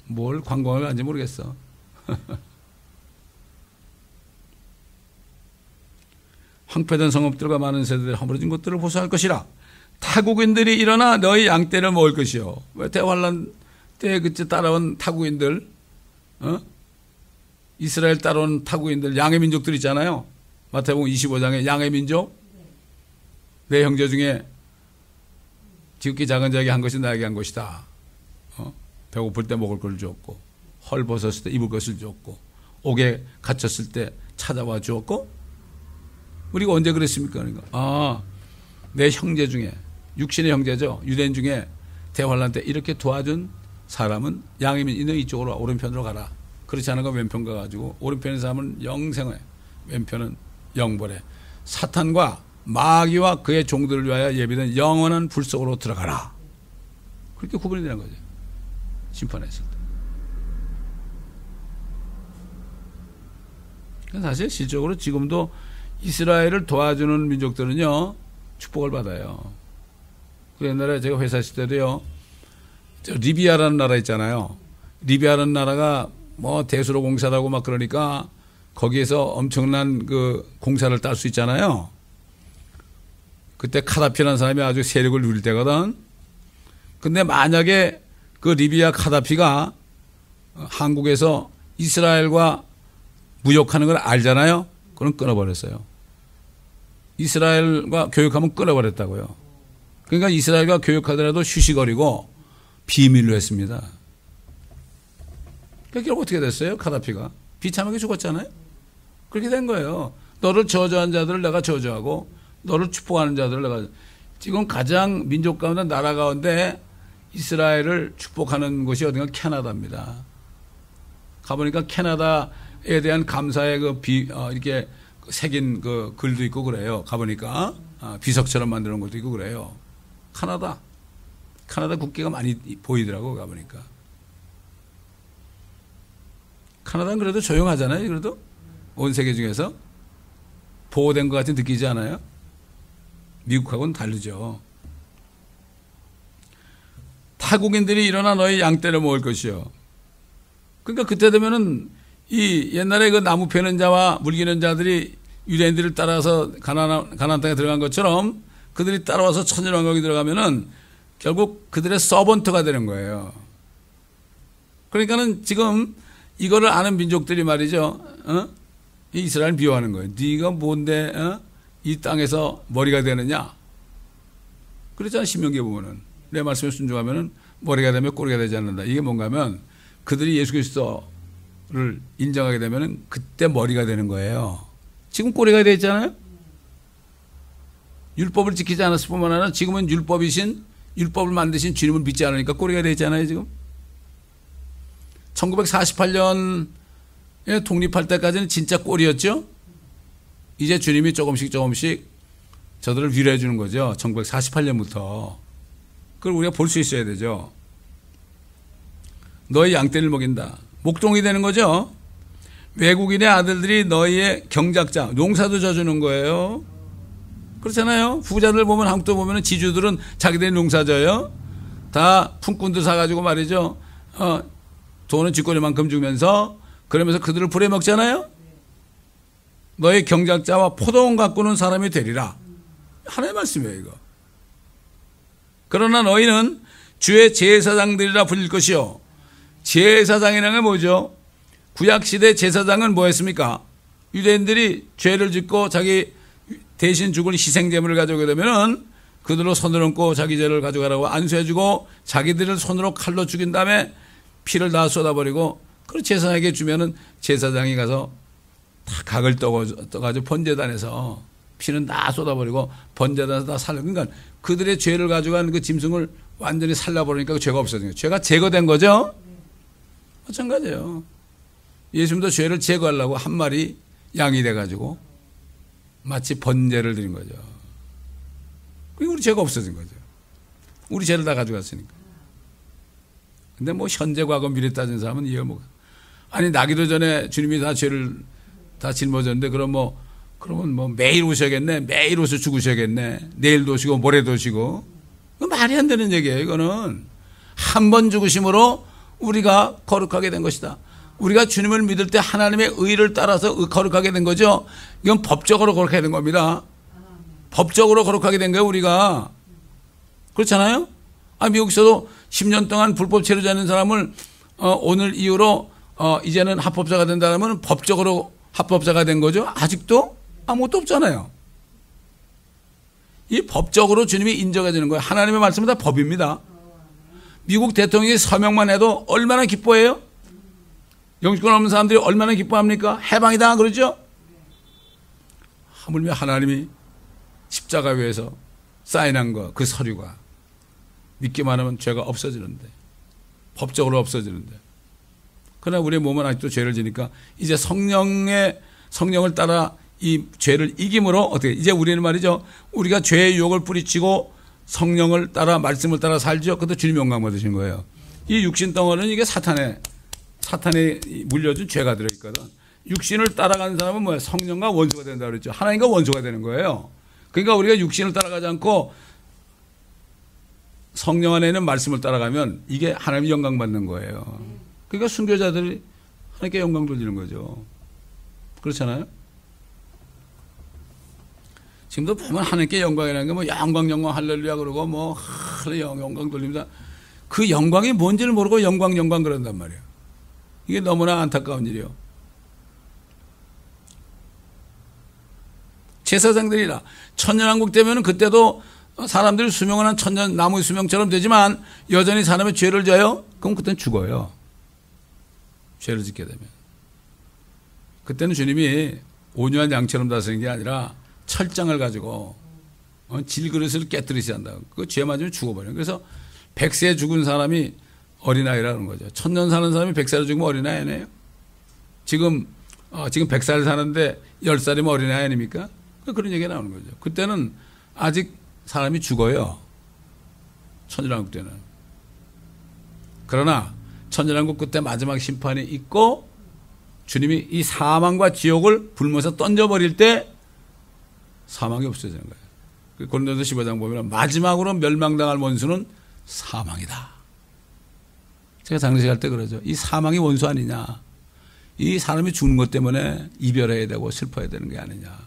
뭘 관광을 간지 모르겠어. 황폐된 성읍들과 많은 세대들이 허물어진 곳들을 보수할 것이라. 타국인들이 일어나 너희 양떼를 먹을 것이요. 왜 대환란 때 그때 따라온 타국인들, 이스라엘 따라온 타국인들, 양의 민족들 있잖아요. 마태복음 25장에 양의 민족, 내 형제 중에 지극히 작은 자에게 한 것이 나에게 한 것이다. 배고플 때 먹을 걸 주었고, 헐 벗었을 때 입을 것을 주었고, 옥에 갇혔을 때 찾아와 주었고, 우리가 언제 그랬습니까? 그러니까 내 형제 중에, 육신의 형제죠. 유대인 중에 대환란 때 이렇게 도와준 사람은 양이면 이는 이쪽으로 오른편으로 가라. 그렇지 않은 건 왼편 가가지고 오른편의 사람은 영생해, 왼편은 영벌해. 사탄과 마귀와 그의 종들을 위하여 예비된 영원한 불 속으로 들어가라. 그렇게 구분이 되는 거죠. 심판했을 때. 사실 실적으로 지금도 이스라엘을 도와주는 민족들은요 축복을 받아요. 그 옛날에 제가 회사 있을 때도요, 리비아라는 나라 있잖아요. 리비아라는 나라가 뭐 대수로 공사라고 막 그러니까 거기에서 엄청난 그 공사를 딸 수 있잖아요. 그때 카다피라는 사람이 아주 세력을 누릴 때거든. 근데 만약에 그 리비아 카다피가 한국에서 이스라엘과 무역하는 걸 알잖아요. 그럼 끊어버렸어요. 이스라엘과 교역하면 끊어버렸다고요. 그러니까 이스라엘과 교역하더라도 쉬쉬거리고 비밀로 했습니다. 그러니까 결국 어떻게 됐어요? 카다피가 비참하게 죽었잖아요. 그렇게 된 거예요. 너를 저주한 자들을 내가 저주하고 너를 축복하는 자들을 내가. 지금 가장 민족 가운데 나라 가운데 이스라엘을 축복하는 곳이 어딘가 캐나다입니다. 가보니까 캐나다에 대한 감사의 이렇게 새긴 그 글도 있고 그래요. 가보니까 비석처럼 만드는 것도 있고 그래요. 카나다 국기가 많이 보이더라고 가보니까. 카나다는 그래도 조용하잖아요. 그래도 온 세계 중에서 보호된 것 같이 느끼지 않아요? 미국하고는 다르죠. 타국인들이 일어나 너희 양떼를 먹을 것이요. 그러니까 그때 되면은 이 옛날에 그 나무 패는 자와 물기는 자들이 유대인들을 따라서 가나안 땅에 들어간 것처럼 그들이 따라와서 천일왕국에 들어가면은 결국 그들의 서번트가 되는 거예요. 그러니까는 지금 이거를 아는 민족들이 말이죠. 이스라엘 비호하는 거예요. 네가 뭔데 이 땅에서 머리가 되느냐? 그렇잖아. 신명기에 보면은 내 말씀에 순종하면은 머리가 되면 꼬리가 되지 않는다. 이게 뭔가 하면 그들이 예수 그리스도를 인정하게 되면은 그때 머리가 되는 거예요. 지금 꼬리가 되어 있잖아요. 율법을 지키지 않았을 뿐만 아니라 지금은 율법을 만드신 주님을 믿지 않으니까 꼬리가 되어 있잖아요. 지금 1948년에 독립할 때까지는 진짜 꼬리였죠. 이제 주님이 조금씩 저들을 위로해 주는 거죠. 1948년부터. 그걸 우리가 볼 수 있어야 되죠. 너의 양떼를 먹인다. 목동이 되는 거죠. 외국인의 아들들이 너희의 경작자, 농사도 져주는 거예요. 그렇잖아요. 부자들 보면 한국도 보면 지주들은 자기들이 농사 져요. 다 품꾼들 사가지고 말이죠. 돈은 쥐꼬리만큼 주면서 그러면서 그들을 부려먹잖아요. 너의 경작자와 포도원 가꾸는 사람이 되리라. 하나님의 말씀이에요, 이거. 그러나 너희는 주의 제사장들이라 불릴 것이요. 제사장이라는 게 뭐죠? 구약시대 제사장은 뭐 했습니까? 유대인들이 죄를 짓고 자기 대신 죽을 희생제물을 가져오게 되면은 그들로 손을 얹고 자기 죄를 가져가라고 안수해주고 자기들을 손으로 칼로 죽인 다음에 피를 다 쏟아버리고 그 제사장에게 주면은 제사장이 가서 다 각을 떠가지고 번제단에서 피는 다 쏟아버리고 번제단에서 다 살려. 그러니까 그들의 죄를 가져간 그 짐승을 완전히 살려버리니까 그 죄가 없어진 거예요. 죄가 제거된 거죠. 마찬가지예요. 예수님도 죄를 제거하려고 한 마리 양이 돼가지고 마치 번제를 드린 거죠. 그게 우리 죄가 없어진 거죠. 우리 죄를 다 가져갔으니까. 근데 뭐 현재, 과거, 미래 따진 사람은 이해가 뭐. 아니, 나기도 전에 주님이 다 죄를 다 짊어졌는데 그러면 뭐 매일 오셔야겠네. 매일 오셔 죽으셔야겠네. 내일도 오시고 모레도 오시고. 그건 말이 안 되는 얘기예요. 이거는 한 번 죽으심으로 우리가 거룩하게 된 것이다. 우리가 주님을 믿을 때 하나님의 의를 따라서 거룩하게 된 거죠. 이건 법적으로 거룩하게 된 겁니다. 법적으로 거룩하게 된 거예요, 우리가. 그렇잖아요? 미국에서도 10년 동안 불법 체류자는 사람을 오늘 이후로 이제는 합법자가 된다면 법적으로 합법자가 된 거죠. 아직도 아무것도 없잖아요. 이 법적으로 주님이 인정해 주는 거예요. 하나님의 말씀은 다 법입니다. 미국 대통령이 서명만 해도 얼마나 기뻐해요? 영주권 없는 사람들이 얼마나 기뻐합니까? 해방이다 그러죠? 하물며 하나님이 십자가 위에서 사인한 거, 그 서류가 믿기만 하면 죄가 없어지는데, 법적으로 없어지는데. 그러나 우리의 몸은 아직도 죄를 지니까 이제 성령을 따라 이 죄를 이김으로 어떻게, 이제 우리는 말이죠, 우리가 죄의 유혹을 뿌리치고 성령을 따라 말씀을 따라 살죠. 그것도 주님 영광 받으신 거예요. 이 육신 덩어리는 이게 사탄에 물려준 죄가 들어있거든. 육신을 따라가는 사람은 뭐야? 성령과 원수가 된다 그랬죠. 하나님과 원수가 되는 거예요. 그러니까 우리가 육신을 따라가지 않고 성령 안에 있는 말씀을 따라가면 이게 하나님의 영광 받는 거예요. 그러니까 순교자들이 하나님께 영광 돌리는 거죠. 그렇잖아요? 지금도 보면 하나님께 영광이라는 게 뭐 영광 할렐루야 그러고 뭐 영광 돌립니다. 그 영광이 뭔지를 모르고 영광 그런단 말이에요. 이게 너무나 안타까운 일이에요. 제사장들이라 천년왕국 되면 그때도 사람들이 수명은 한 천년 나무 수명처럼 되지만 여전히 사람의 죄를 져요? 그럼 그때는 죽어요. 죄를 짓게 되면. 그때는 주님이 온유한 양처럼 다스리는 게 아니라 철장을 가지고 질그릇을 깨뜨리신다. 그 죄 맞으면 죽어버려요. 그래서 100세 죽은 사람이 어린아이라는 거죠. 1000년 사는 사람이 100살을 죽으면 어린아이 아니에요? 지금 100살 사는데 10살이면 어린아이 아닙니까? 그런 얘기가 나오는 거죠. 그때는 아직 사람이 죽어요. 천년왕국 때는. 그러나 천년왕국 끝에 마지막 심판이 있고 주님이 이 사망과 지옥을 불면서 던져버릴 때 사망이 없어지는 거예요. 고린도서 15장 보면 마지막으로 멸망당할 원수는 사망이다. 제가 장례식 할 때 그러죠. 이 사망이 원수 아니냐. 이 사람이 죽는 것 때문에 이별해야 되고 슬퍼해야 되는 게 아니냐.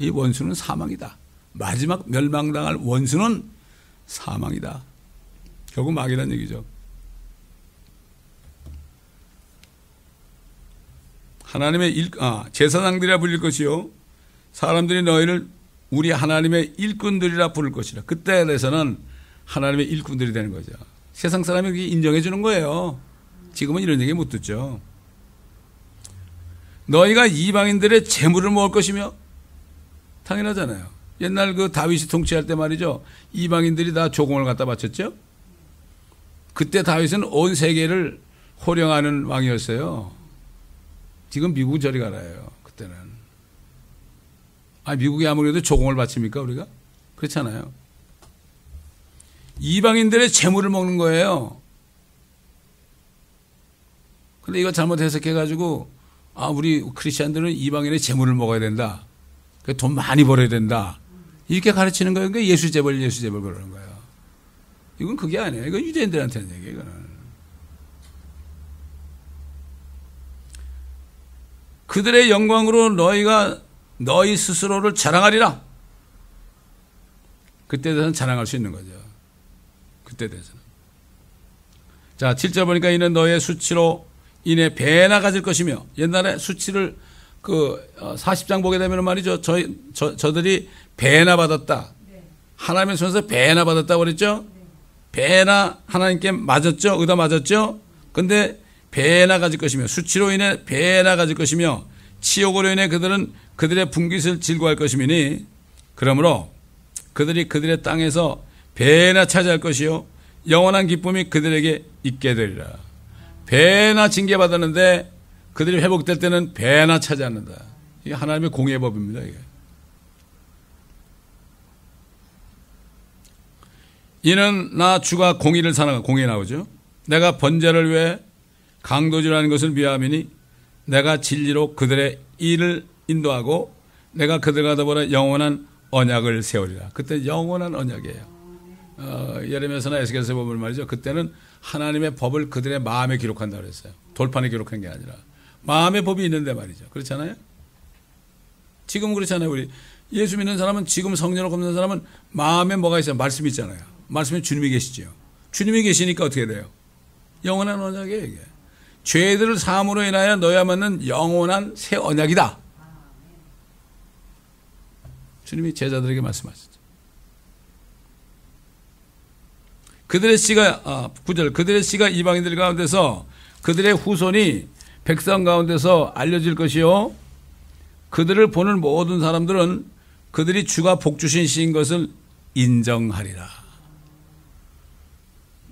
이 원수는 사망이다. 마지막 멸망당할 원수는 사망이다. 결국 마귀란 얘기죠. 하나님의 제사장들이라 불릴 것이요. 사람들이 너희를 우리 하나님의 일꾼들이라 부를 것이라. 그때에 대해서는 하나님의 일꾼들이 되는 거죠. 세상 사람이 인정해 주는 거예요. 지금은 이런 얘기 못 듣죠. 너희가 이방인들의 재물을 먹을 것이며, 당연하잖아요. 옛날 그 다윗이 통치할 때 말이죠. 이방인들이 다 조공을 갖다 바쳤죠. 그때 다윗은 온 세계를 호령하는 왕이었어요. 지금 미국은 저리 가라요. 그때는. 미국이 아무래도 조공을 바칩니까 우리가? 그렇잖아요. 이방인들의 재물을 먹는 거예요. 근데 이거 잘못 해석해가지고 우리 크리스천들은 이방인의 재물을 먹어야 된다. 돈 많이 벌어야 된다. 이렇게 가르치는 거예요. 그러니까 예수 재벌 그러는 거예요. 이건 그게 아니에요. 이건 유대인들한테 하는 얘기예요. 이거는. 그들의 영광으로 너희가 너희 스스로를 자랑하리라. 그때 대해서는 자랑할 수 있는 거죠. 그때 대해서는. 자, 7절 보니까 이는 너의 수치로 인해 배나 가질 것이며, 옛날에 수치를 40장 보게 되면 말이죠. 저들이 배나 받았다. 하나님의 손에서 배나 받았다고 그랬죠. 배나 하나님께 맞았죠. 의다 맞았죠. 근데 배나 가질 것이며, 수치로 인해 배나 가질 것이며, 치욕으로 인해 그들은 그들의 분깃을 질고할 것이니, 그러므로 그들이 그들의 땅에서 배나 차지할 것이요 영원한 기쁨이 그들에게 있게 되리라. 배나 징계받았는데 그들이 회복될 때는 배나 차지하는다. 이게 하나님의 공의 법입니다. 이게. 이는 나 주가 공의를 사랑하고, 공의 나오죠. 내가 번제를 위해 강도질하는 것을 미워함이니 내가 진리로 그들의 일을 인도하고 내가 그들과 더불어 영원한 언약을 세우리라. 그때 영원한 언약이에요. 예레미야서나 에스겔서에 보면 말이죠. 그때는 하나님의 법을 그들의 마음에 기록한다고 그랬어요. 돌판에 기록한 게 아니라 마음의 법이 있는데 말이죠. 그렇잖아요. 지금 그렇잖아요. 우리 예수 믿는 사람은, 지금 성령을 걷는 사람은 마음에 뭐가 있어요? 말씀이 있잖아요. 말씀에 주님이 계시죠. 주님이 계시니까 어떻게 돼요? 영원한 언약이에요. 이게. 죄들을 사함으로 인하여 너야말은 영원한 새 언약이다. 주님이 제자들에게 말씀하셨죠. 그들의 씨가 9절 그들의 씨가 이방인들 가운데서 그들의 후손이 백성 가운데서 알려질 것이요 그들을 보는 모든 사람들은 그들이 주가 복주신 씨인 것을 인정하리라.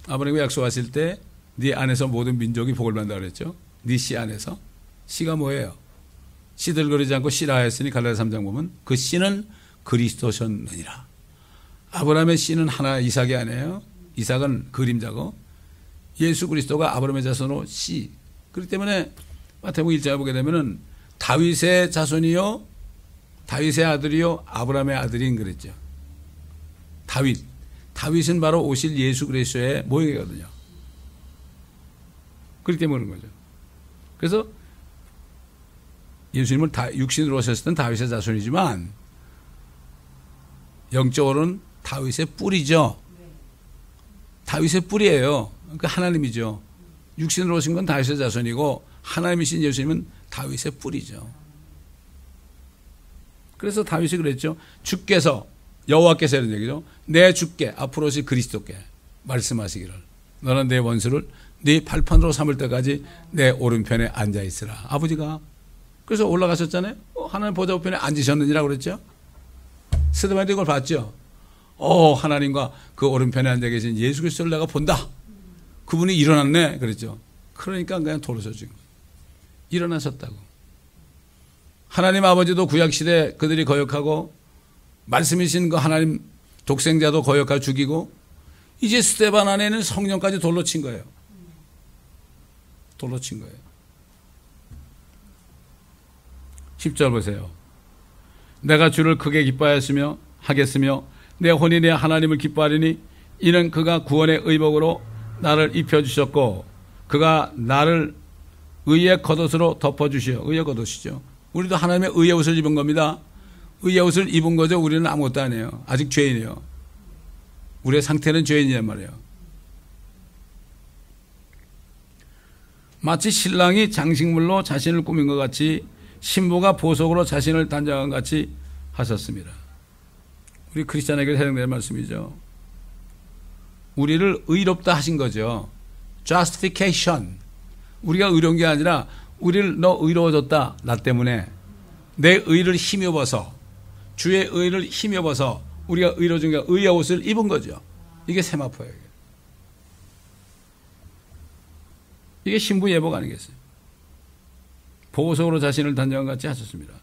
아버님이 약속하실 때 네 안에서 모든 민족이 복을 받는다 그랬죠. 네 씨 안에서. 씨가 뭐예요? 씨들 거리지 않고 씨라 했으니 갈라디아 3장 보면 그 씨는 그리스도셨느니라. 아브라함의 씨는 하나 이삭이 아니에요. 이삭은 그림자고 예수 그리스도가 아브라함의 자손으로 씨. 그렇기 때문에 마태복음 1장에 보게 되면은 다윗의 자손이요 다윗의 아들이요 아브라함의 아들인 그랬죠. 다윗은 바로 오실 예수 그리스도의 모형이거든요. 그렇기 때문에 그런 거죠. 그래서 예수님은 육신으로 오셨을 때는 다윗의 자손이지만 영적으로는 다윗의 뿌리죠. 다윗의 뿌리예요. 그러니까 하나님이죠. 육신으로 오신 건 다윗의 자손이고 하나님이신 예수님은 다윗의 뿌리죠. 그래서 다윗이 그랬죠. 주께서, 여호와께서 이런 얘기죠. 내 주께, 앞으로 오실 그리스도께 말씀하시기를 너는 내 원수를 네 발판으로 삼을 때까지 내 오른편에 앉아있으라. 아버지가 그래서 올라가셨잖아요. 하나님 보좌 우편에 앉으셨느니라고 그랬죠. 스데반도 이걸 봤죠. 하나님과 그 오른편에 앉아 계신 예수 그리스도를 내가 본다. 그분이 일어났네 그랬죠. 그러니까 그냥 돌아서진 거예요. 일어나셨다고. 하나님 아버지도 구약시대 그들이 거역하고 말씀이신 그 하나님 독생자도 거역하고 죽이고 이제 스데반 안에는 성령까지 돌로 친 거예요. 돌로 친 거예요. 10절 보세요. 내가 주를 크게 기뻐하였으며 하겠으며 내 혼이 내 하나님을 기뻐하리니 이는 그가 구원의 의복으로 나를 입혀주셨고 그가 나를 의의 겉옷으로 덮어주시오. 의의 겉옷이죠. 우리도 하나님의 의의 옷을 입은 겁니다. 의의 옷을 입은 거죠. 우리는 아무것도 아니에요. 아직 죄인이에요. 우리의 상태는 죄인이란 말이에요. 마치 신랑이 장식물로 자신을 꾸민 것 같이 신부가 보석으로 자신을 단장한 것 같이 하셨습니다. 우리 크리스찬에게 해당되는 말씀이죠. 우리를 의롭다 하신 거죠. justification. 우리가 의로운 게 아니라 우리를 너 의로워졌다. 나 때문에 내 의를 힘입어서 주의 의를 힘입어서 우리가 의로워진 게 의의 옷을 입은 거죠. 이게 세마포예요. 이게 신부 예복 아니겠어요? 보석으로 자신을 단장한 것 같이 하셨습니다.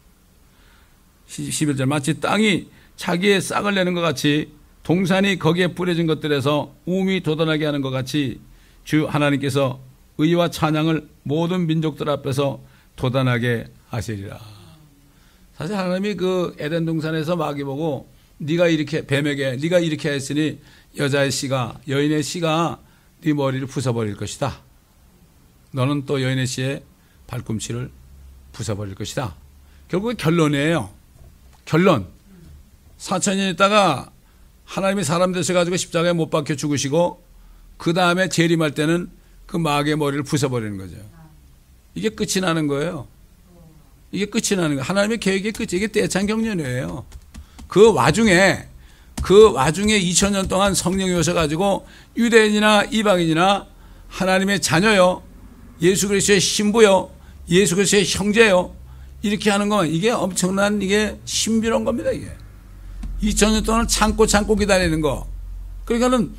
11절 마치 땅이 자기의 싹을 내는 것 같이 동산이 거기에 뿌려진 것들에서 우미 돋아나게 하는 것 같이 주 하나님께서 의와 찬양을 모든 민족들 앞에서 도단하게 하시리라. 사실 하나님이 그 에덴 동산에서 마귀 보고 네가 이렇게 뱀에게 네가 이렇게 했으니 여자의 씨가 여인의 씨가 네 머리를 부숴버릴 것이다. 너는 또 여인의 씨의 발꿈치를 부숴버릴 것이다. 결국 결론이에요. 결론. 4,000년 있다가 하나님이 사람 되셔가지고 십자가에 못 박혀 죽으시고 그 다음에 재림할 때는 그 마귀의 머리를 부숴버리는 거죠. 이게 끝이 나는 거예요. 이게 끝이 나는 거예요. 하나님의 계획의 끝이 이게 떼창 경륜이에요. 그 와중에 2000년 동안 성령이 오셔가지고 유대인이나 이방인이나 하나님의 자녀요, 예수 그리스도의 신부요, 예수 그리스도의 형제요, 이렇게 하는 건 이게 엄청난 이게 신비로운 겁니다. 이게 2000년 동안 참고 기다리는 거. 그러니까는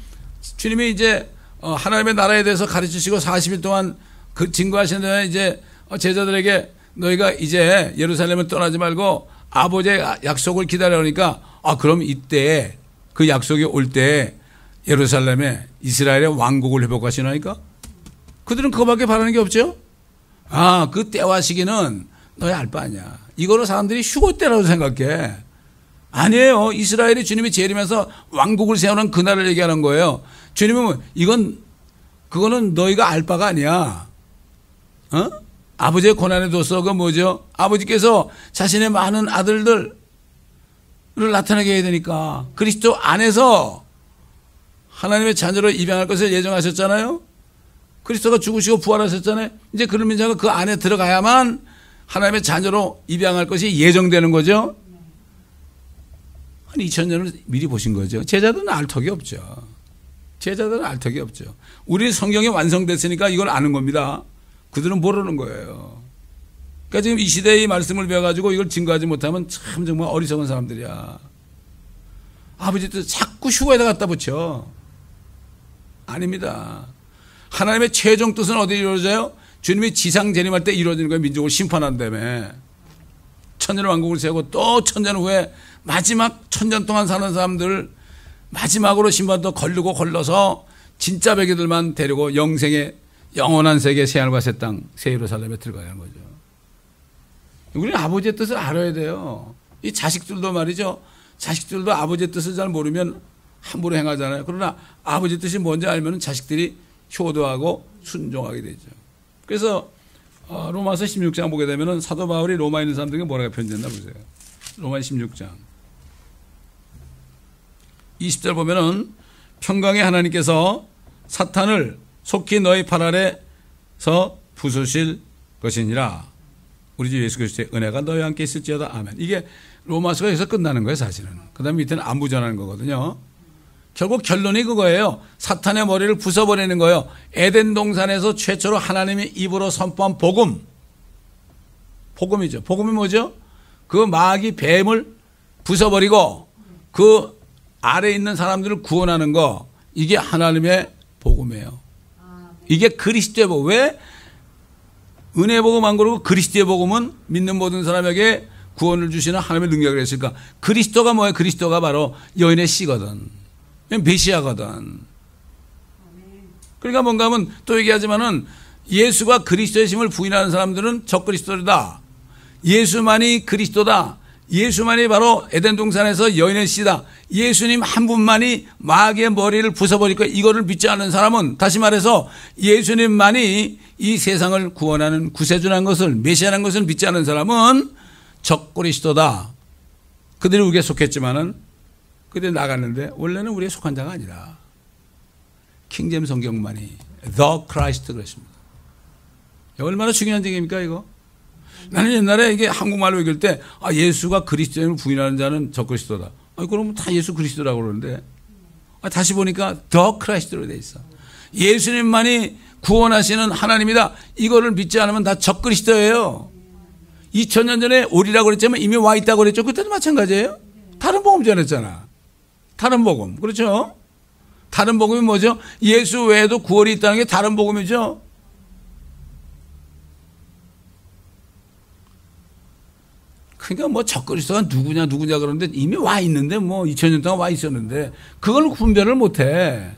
주님이 이제 하나님의 나라에 대해서 가르치시고 40일 동안 그 증거하시는 동안 이제 제자들에게 너희가 이제 예루살렘을 떠나지 말고 아버지의 약속을 기다려니까 그럼 이때 그 약속이 올 때 예루살렘에 이스라엘의 왕국을 회복하시나니까 그들은 그거밖에 바라는 게 없죠. 그 때와 시기는 너희 알 바 아니야. 이거로 사람들이 휴고 때라고 생각해. 아니에요. 이스라엘이 주님이 재림해서 왕국을 세우는 그날을 얘기하는 거예요. 주님은 그거는 너희가 알 바가 아니야. 아버지의 고난에 둬서 그 뭐죠? 아버지께서 자신의 많은 아들들을 나타나게 해야 되니까 그리스도 안에서 하나님의 자녀로 입양할 것을 예정하셨잖아요. 그리스도가 죽으시고 부활하셨잖아요. 이제 그런 자가 그 안에 들어가야만 하나님의 자녀로 입양할 것이 예정되는 거죠. 한 2000년을 미리 보신 거죠. 제자들은 알 턱이 없죠. 제자들은 알 턱이 없죠. 우리 성경이 완성됐으니까 이걸 아는 겁니다. 그들은 모르는 거예요. 그러니까 지금 이 시대의 말씀을 배워가지고 이걸 증거하지 못하면 참 정말 어리석은 사람들이야. 아버지 뜻 자꾸 휴거에다 갖다 붙여. 아닙니다. 하나님의 최종 뜻은 어디에 이루어져요? 주님이 지상 재림할 때 이루어지는 거예요. 민족을 심판한다며. 천년 왕국을 세우고 또 천년 후에 마지막 천년 동안 사는 사람들 마지막으로 심판도 걸르고 걸러서 진짜 백이들만 데리고 영생의 영원한 세계 새하늘과 새 땅 새 예루살렘에 들어가는 거죠. 우리는 아버지의 뜻을 알아야 돼요. 이 자식들도 말이죠. 자식들도 아버지의 뜻을 잘 모르면 함부로 행하잖아요. 그러나 아버지의 뜻이 뭔지 알면 자식들이 효도하고 순종하게 되죠. 그래서 로마서 16장 보게 되면 사도 바울이 로마에 있는 사람들에게 뭐라고 편지했나 보세요. 로마 16장 20절 보면은 평강의 하나님께서 사탄을 속히 너희 팔 아래서 부수실 것이니라. 우리 주 예수 그리스도의 은혜가 너희와 함께 있을지어다. 아멘. 이게 로마서가 여기서 끝나는 거예요, 사실은. 그 다음에 밑에는 안부 전하는 거거든요. 결국 결론이 그거예요. 사탄의 머리를 부숴버리는 거예요. 에덴 동산에서 최초로 하나님이 입으로 선포한 복음. 복음이죠. 복음이 뭐죠? 그 마귀 뱀을 부숴버리고 그 아래에 있는 사람들을 구원하는 거. 이게 하나님의 복음이에요. 이게 그리스도의 복음. 왜? 은혜의 복음 안 그러고 그리스도의 복음은 믿는 모든 사람에게 구원을 주시는 하나님의 능력을 했으니까 그리스도가 뭐예요? 그리스도가 바로 여인의 씨거든. 메시아거든. 그러니까 뭔가 하면 또 얘기하지만은 예수가 그리스도의 심을 부인하는 사람들은 적그리스도다. 예수만이 그리스도다. 예수만이 바로 에덴 동산에서 여인의 씨다. 예수님 한 분만이 마귀의 머리를 부숴버릴 거야. 이거를 믿지 않는 사람은 다시 말해서 예수님만이 이 세상을 구원하는 구세주라는 것을 메시아라는 것을 믿지 않는 사람은 적그리스도다. 그들이 우리에 속했지만은 그들이 나갔는데 원래는 우리에 속한 자가 아니라 킹제임스 성경만이 The Christ 그랬습니다. 얼마나 중요한 얘기입니까 이거? 나는 옛날에 이게 한국말로 읽을 때 예수가 그리스도임을 부인하는 자는 적그리스도다. 그러면 다 예수 그리스도라고 그러는데 다시 보니까 The Christ로 돼 있어. 예수님만이 구원하시는 하나님이다. 이거를 믿지 않으면 다 적그리스도예요. 2000년 전에 오리라고 그랬지만 이미 와 있다고 그랬죠. 그때도 마찬가지예요. 다른 복음 전했잖아. 다른 복음. 그렇죠? 다른 복음이 뭐죠? 예수 외에도 구원이 있다는 게 다른 복음이죠. 그러니까 뭐 적그리스도가 누구냐 그러는데 이미 와 있는데 뭐 2000년 동안 와 있었는데 그걸 분별을 못해.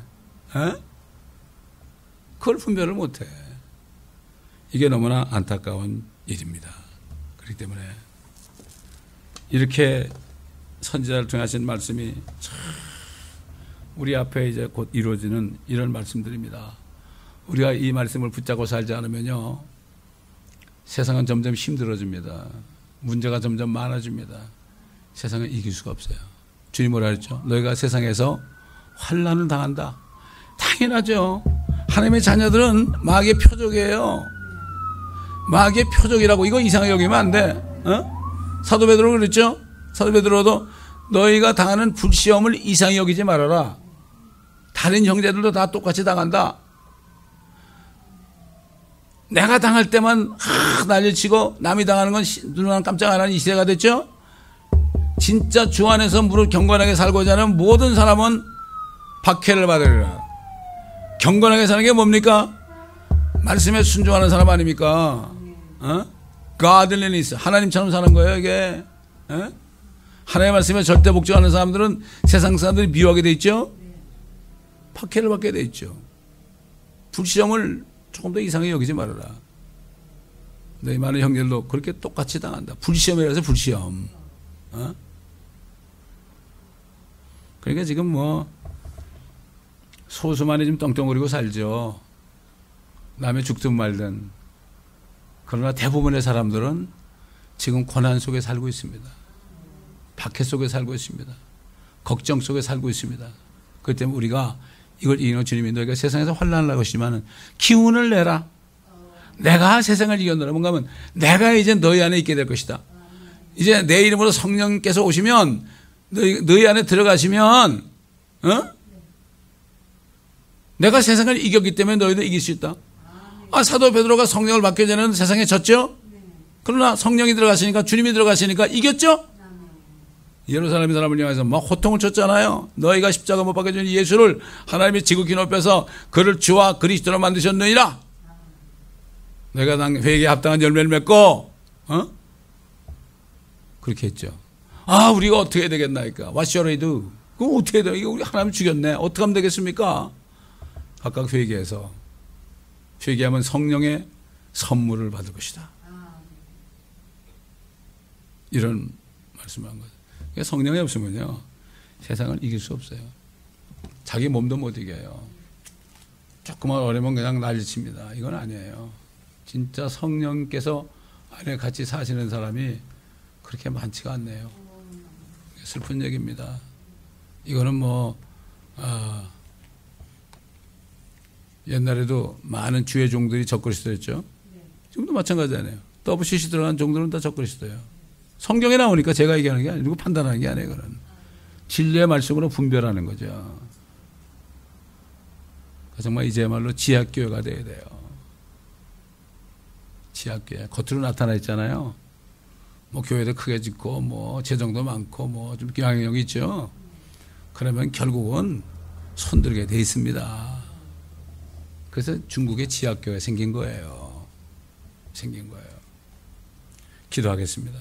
그걸 분별을 못해. 이게 너무나 안타까운 일입니다. 그렇기 때문에 이렇게 선지자를 통해 하신 말씀이 참 우리 앞에 이제 곧 이루어지는 이런 말씀들입니다. 우리가 이 말씀을 붙잡고 살지 않으면요, 세상은 점점 힘들어집니다. 문제가 점점 많아집니다. 세상을 이길 수가 없어요. 주님 뭐라 그랬죠? 너희가 세상에서 환난을 당한다. 당연하죠. 하나님의 자녀들은 마귀의 표적이에요. 마귀의 표적이라고. 이거 이상하게 여기면 안 돼. 사도 베드로가 그랬죠? 사도 베드로도 너희가 당하는 불시험을 이상히 여기지 말아라. 다른 형제들도 다 똑같이 당한다. 내가 당할 때만 난리치고 남이 당하는 건 눈 깜짝 안 하는 이 시대가 됐죠? 진짜 주 안에서 무릇 경건하게 살고자 하는 모든 사람은 박해를 받으리라. 경건하게 사는 게 뭡니까? 말씀에 순종하는 사람 아닙니까? godliness, 하나님처럼 사는 거예요 이게. 하나님의 말씀에 절대 복종하는 사람들은 세상 사람들이 미워하게 돼 있죠. 박해를 받게 돼 있죠. 불시험을 조금 더 이상하게 여기지 말아라. 너희 많은 형제들도 그렇게 똑같이 당한다. 불시험이라서 불시험. 그러니까 지금 뭐 소수만이 좀 떵떵거리고 살죠. 남의 죽든 말든. 그러나 대부분의 사람들은 지금 고난 속에 살고 있습니다. 박해 속에 살고 있습니다. 걱정 속에 살고 있습니다. 그렇기 때문에 우리가 이걸 이기는 주님이 너희가 세상에서 환난을 하고 있지만 기운을 내라. 내가 세상을 이겼노라. 뭔가 하면 내가 이제 너희 안에 있게 될 것이다. 이제 내 이름으로 성령께서 오시면 너희 안에 들어가시면 내가 세상을 이겼기 때문에 너희도 이길 수 있다. 사도 베드로가 성령을 받기 전에는 세상에 졌죠. 그러나 성령이 들어가시니까, 주님이 들어가시니까 이겼죠. 예루살렘 사람을 향해서 막 호통을 쳤잖아요. 너희가 십자가 못 박혀 준 예수를 하나님이 지극히 높여서 그를 주와 그리스도로 만드셨느니라. 너희가 회개에 합당한 열매를 맺고 그렇게 했죠. 우리가 어떻게 해야 되겠나니까. What shall I do? 그럼 어떻게 해야 돼? 이거 우리 하나님 죽였네. 어떻게 하면 되겠습니까? 각각 회개해서, 회개하면 성령의 선물을 받을 것이다. 이런 말씀을 한 거죠. 성령이 없으면요, 세상을 이길 수 없어요. 자기 몸도 못 이겨요. 조금만 어려면 그냥 난리칩니다. 이건 아니에요. 진짜 성령께서 안에 같이 사시는 사람이 그렇게 많지가 않네요. 슬픈 얘기입니다. 이거는 뭐 옛날에도 많은 주의 종들이 적그리스도였죠. 지금도 마찬가지잖아요. WCC 들어간 종들은 다 적그리스도예요. 성경에 나오니까 제가 얘기하는 게 아니고 판단하는 게 아니에요. 그건 진리의 말씀으로 분별하는 거죠. 정말 이제야말로 지하교회가 돼야 돼요. 지하교회. 겉으로 나타나 있잖아요. 뭐 교회도 크게 짓고 뭐 재정도 많고 뭐 좀 영향력이 있죠. 그러면 결국은 손들게 돼 있습니다. 그래서 중국에 지하교회가 생긴 거예요. 생긴 거예요. 기도하겠습니다.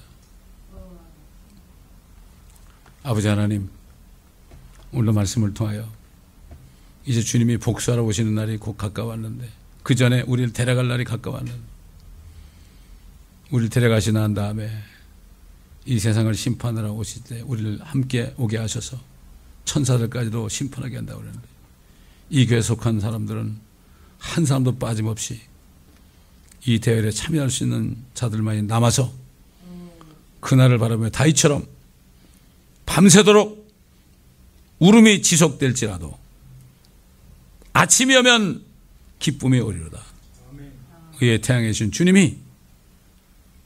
아버지 하나님, 오늘 말씀을 통하여 이제 주님이 복수하러 오시는 날이 곧 가까웠는데, 그 전에 우리를 데려갈 날이 가까웠는데, 우리를 데려가시 난 다음에 이 세상을 심판하러 오실 때 우리를 함께 오게 하셔서 천사들까지도 심판하게 한다고 그러는데, 이 교회에 속한 사람들은 한 사람도 빠짐없이 이 대회에 참여할 수 있는 자들만이 남아서 그날을 바라보며 다윗처럼 밤새도록 울음이 지속될지라도 아침이 오면 기쁨이 오리로다. 의의 태양에 신 주님이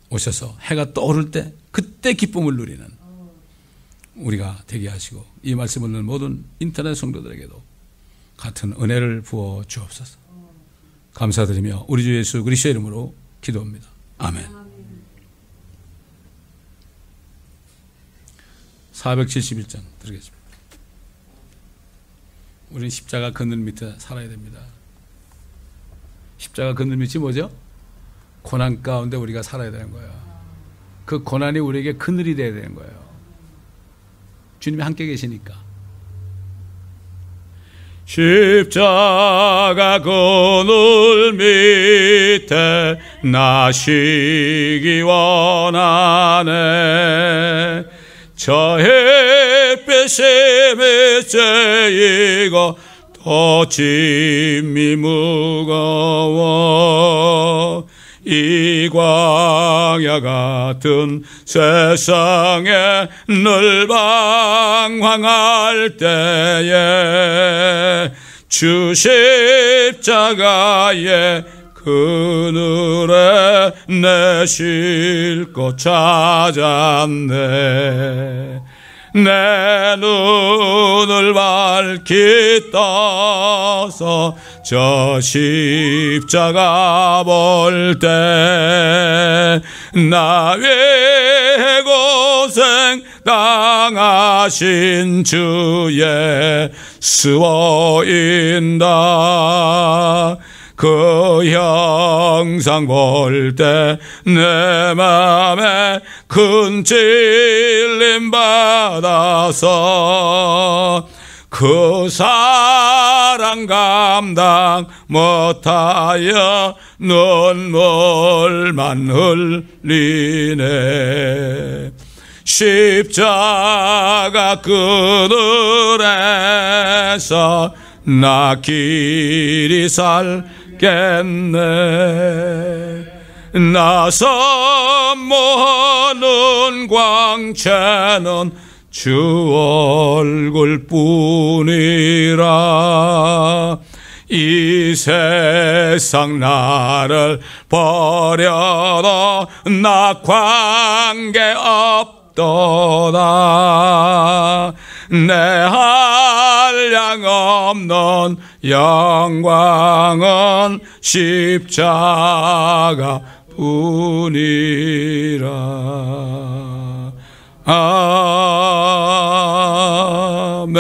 오셔서 해가 떠오를 때 그때 기쁨을 누리는 우리가 되게 하시고, 이 말씀을 듣는 모든 인터넷 성도들에게도 같은 은혜를 부어 주옵소서. 감사드리며 우리 주 예수 그리스도의 이름으로 기도합니다. 아멘. 471장 드리겠습니다. 우리는 십자가 그늘 밑에 살아야 됩니다. 십자가 그늘 밑이 뭐죠? 고난 가운데 우리가 살아야 되는 거예요. 그 고난이 우리에게 그늘이 되어야 되는 거예요. 주님이 함께 계시니까. 십자가 그늘 밑에 나시기 원하네. 저 햇빛이 미치고 더 짐이 무거워 이 광야 같은 세상에 늘 방황할 때에 주 십자가의 그늘에 내 쉴 곳 찾았네. 내 눈을 밝히 떠서 저 십자가 볼 때 나 위해 고생 당하신 주 예수 보인다. 그 형상 볼 때 내 맘에 큰 찔림 받아서 그 사랑 감당 못하여 눈물만 흘리네. 십자가 그늘에서 나 길이 살겠네. 나 선모하는 광채는 주 얼굴뿐이라. 이 세상 나를 버려도 나 관계없도다. 내 한량 없는 영광은 십자가 뿐이라. 아멘.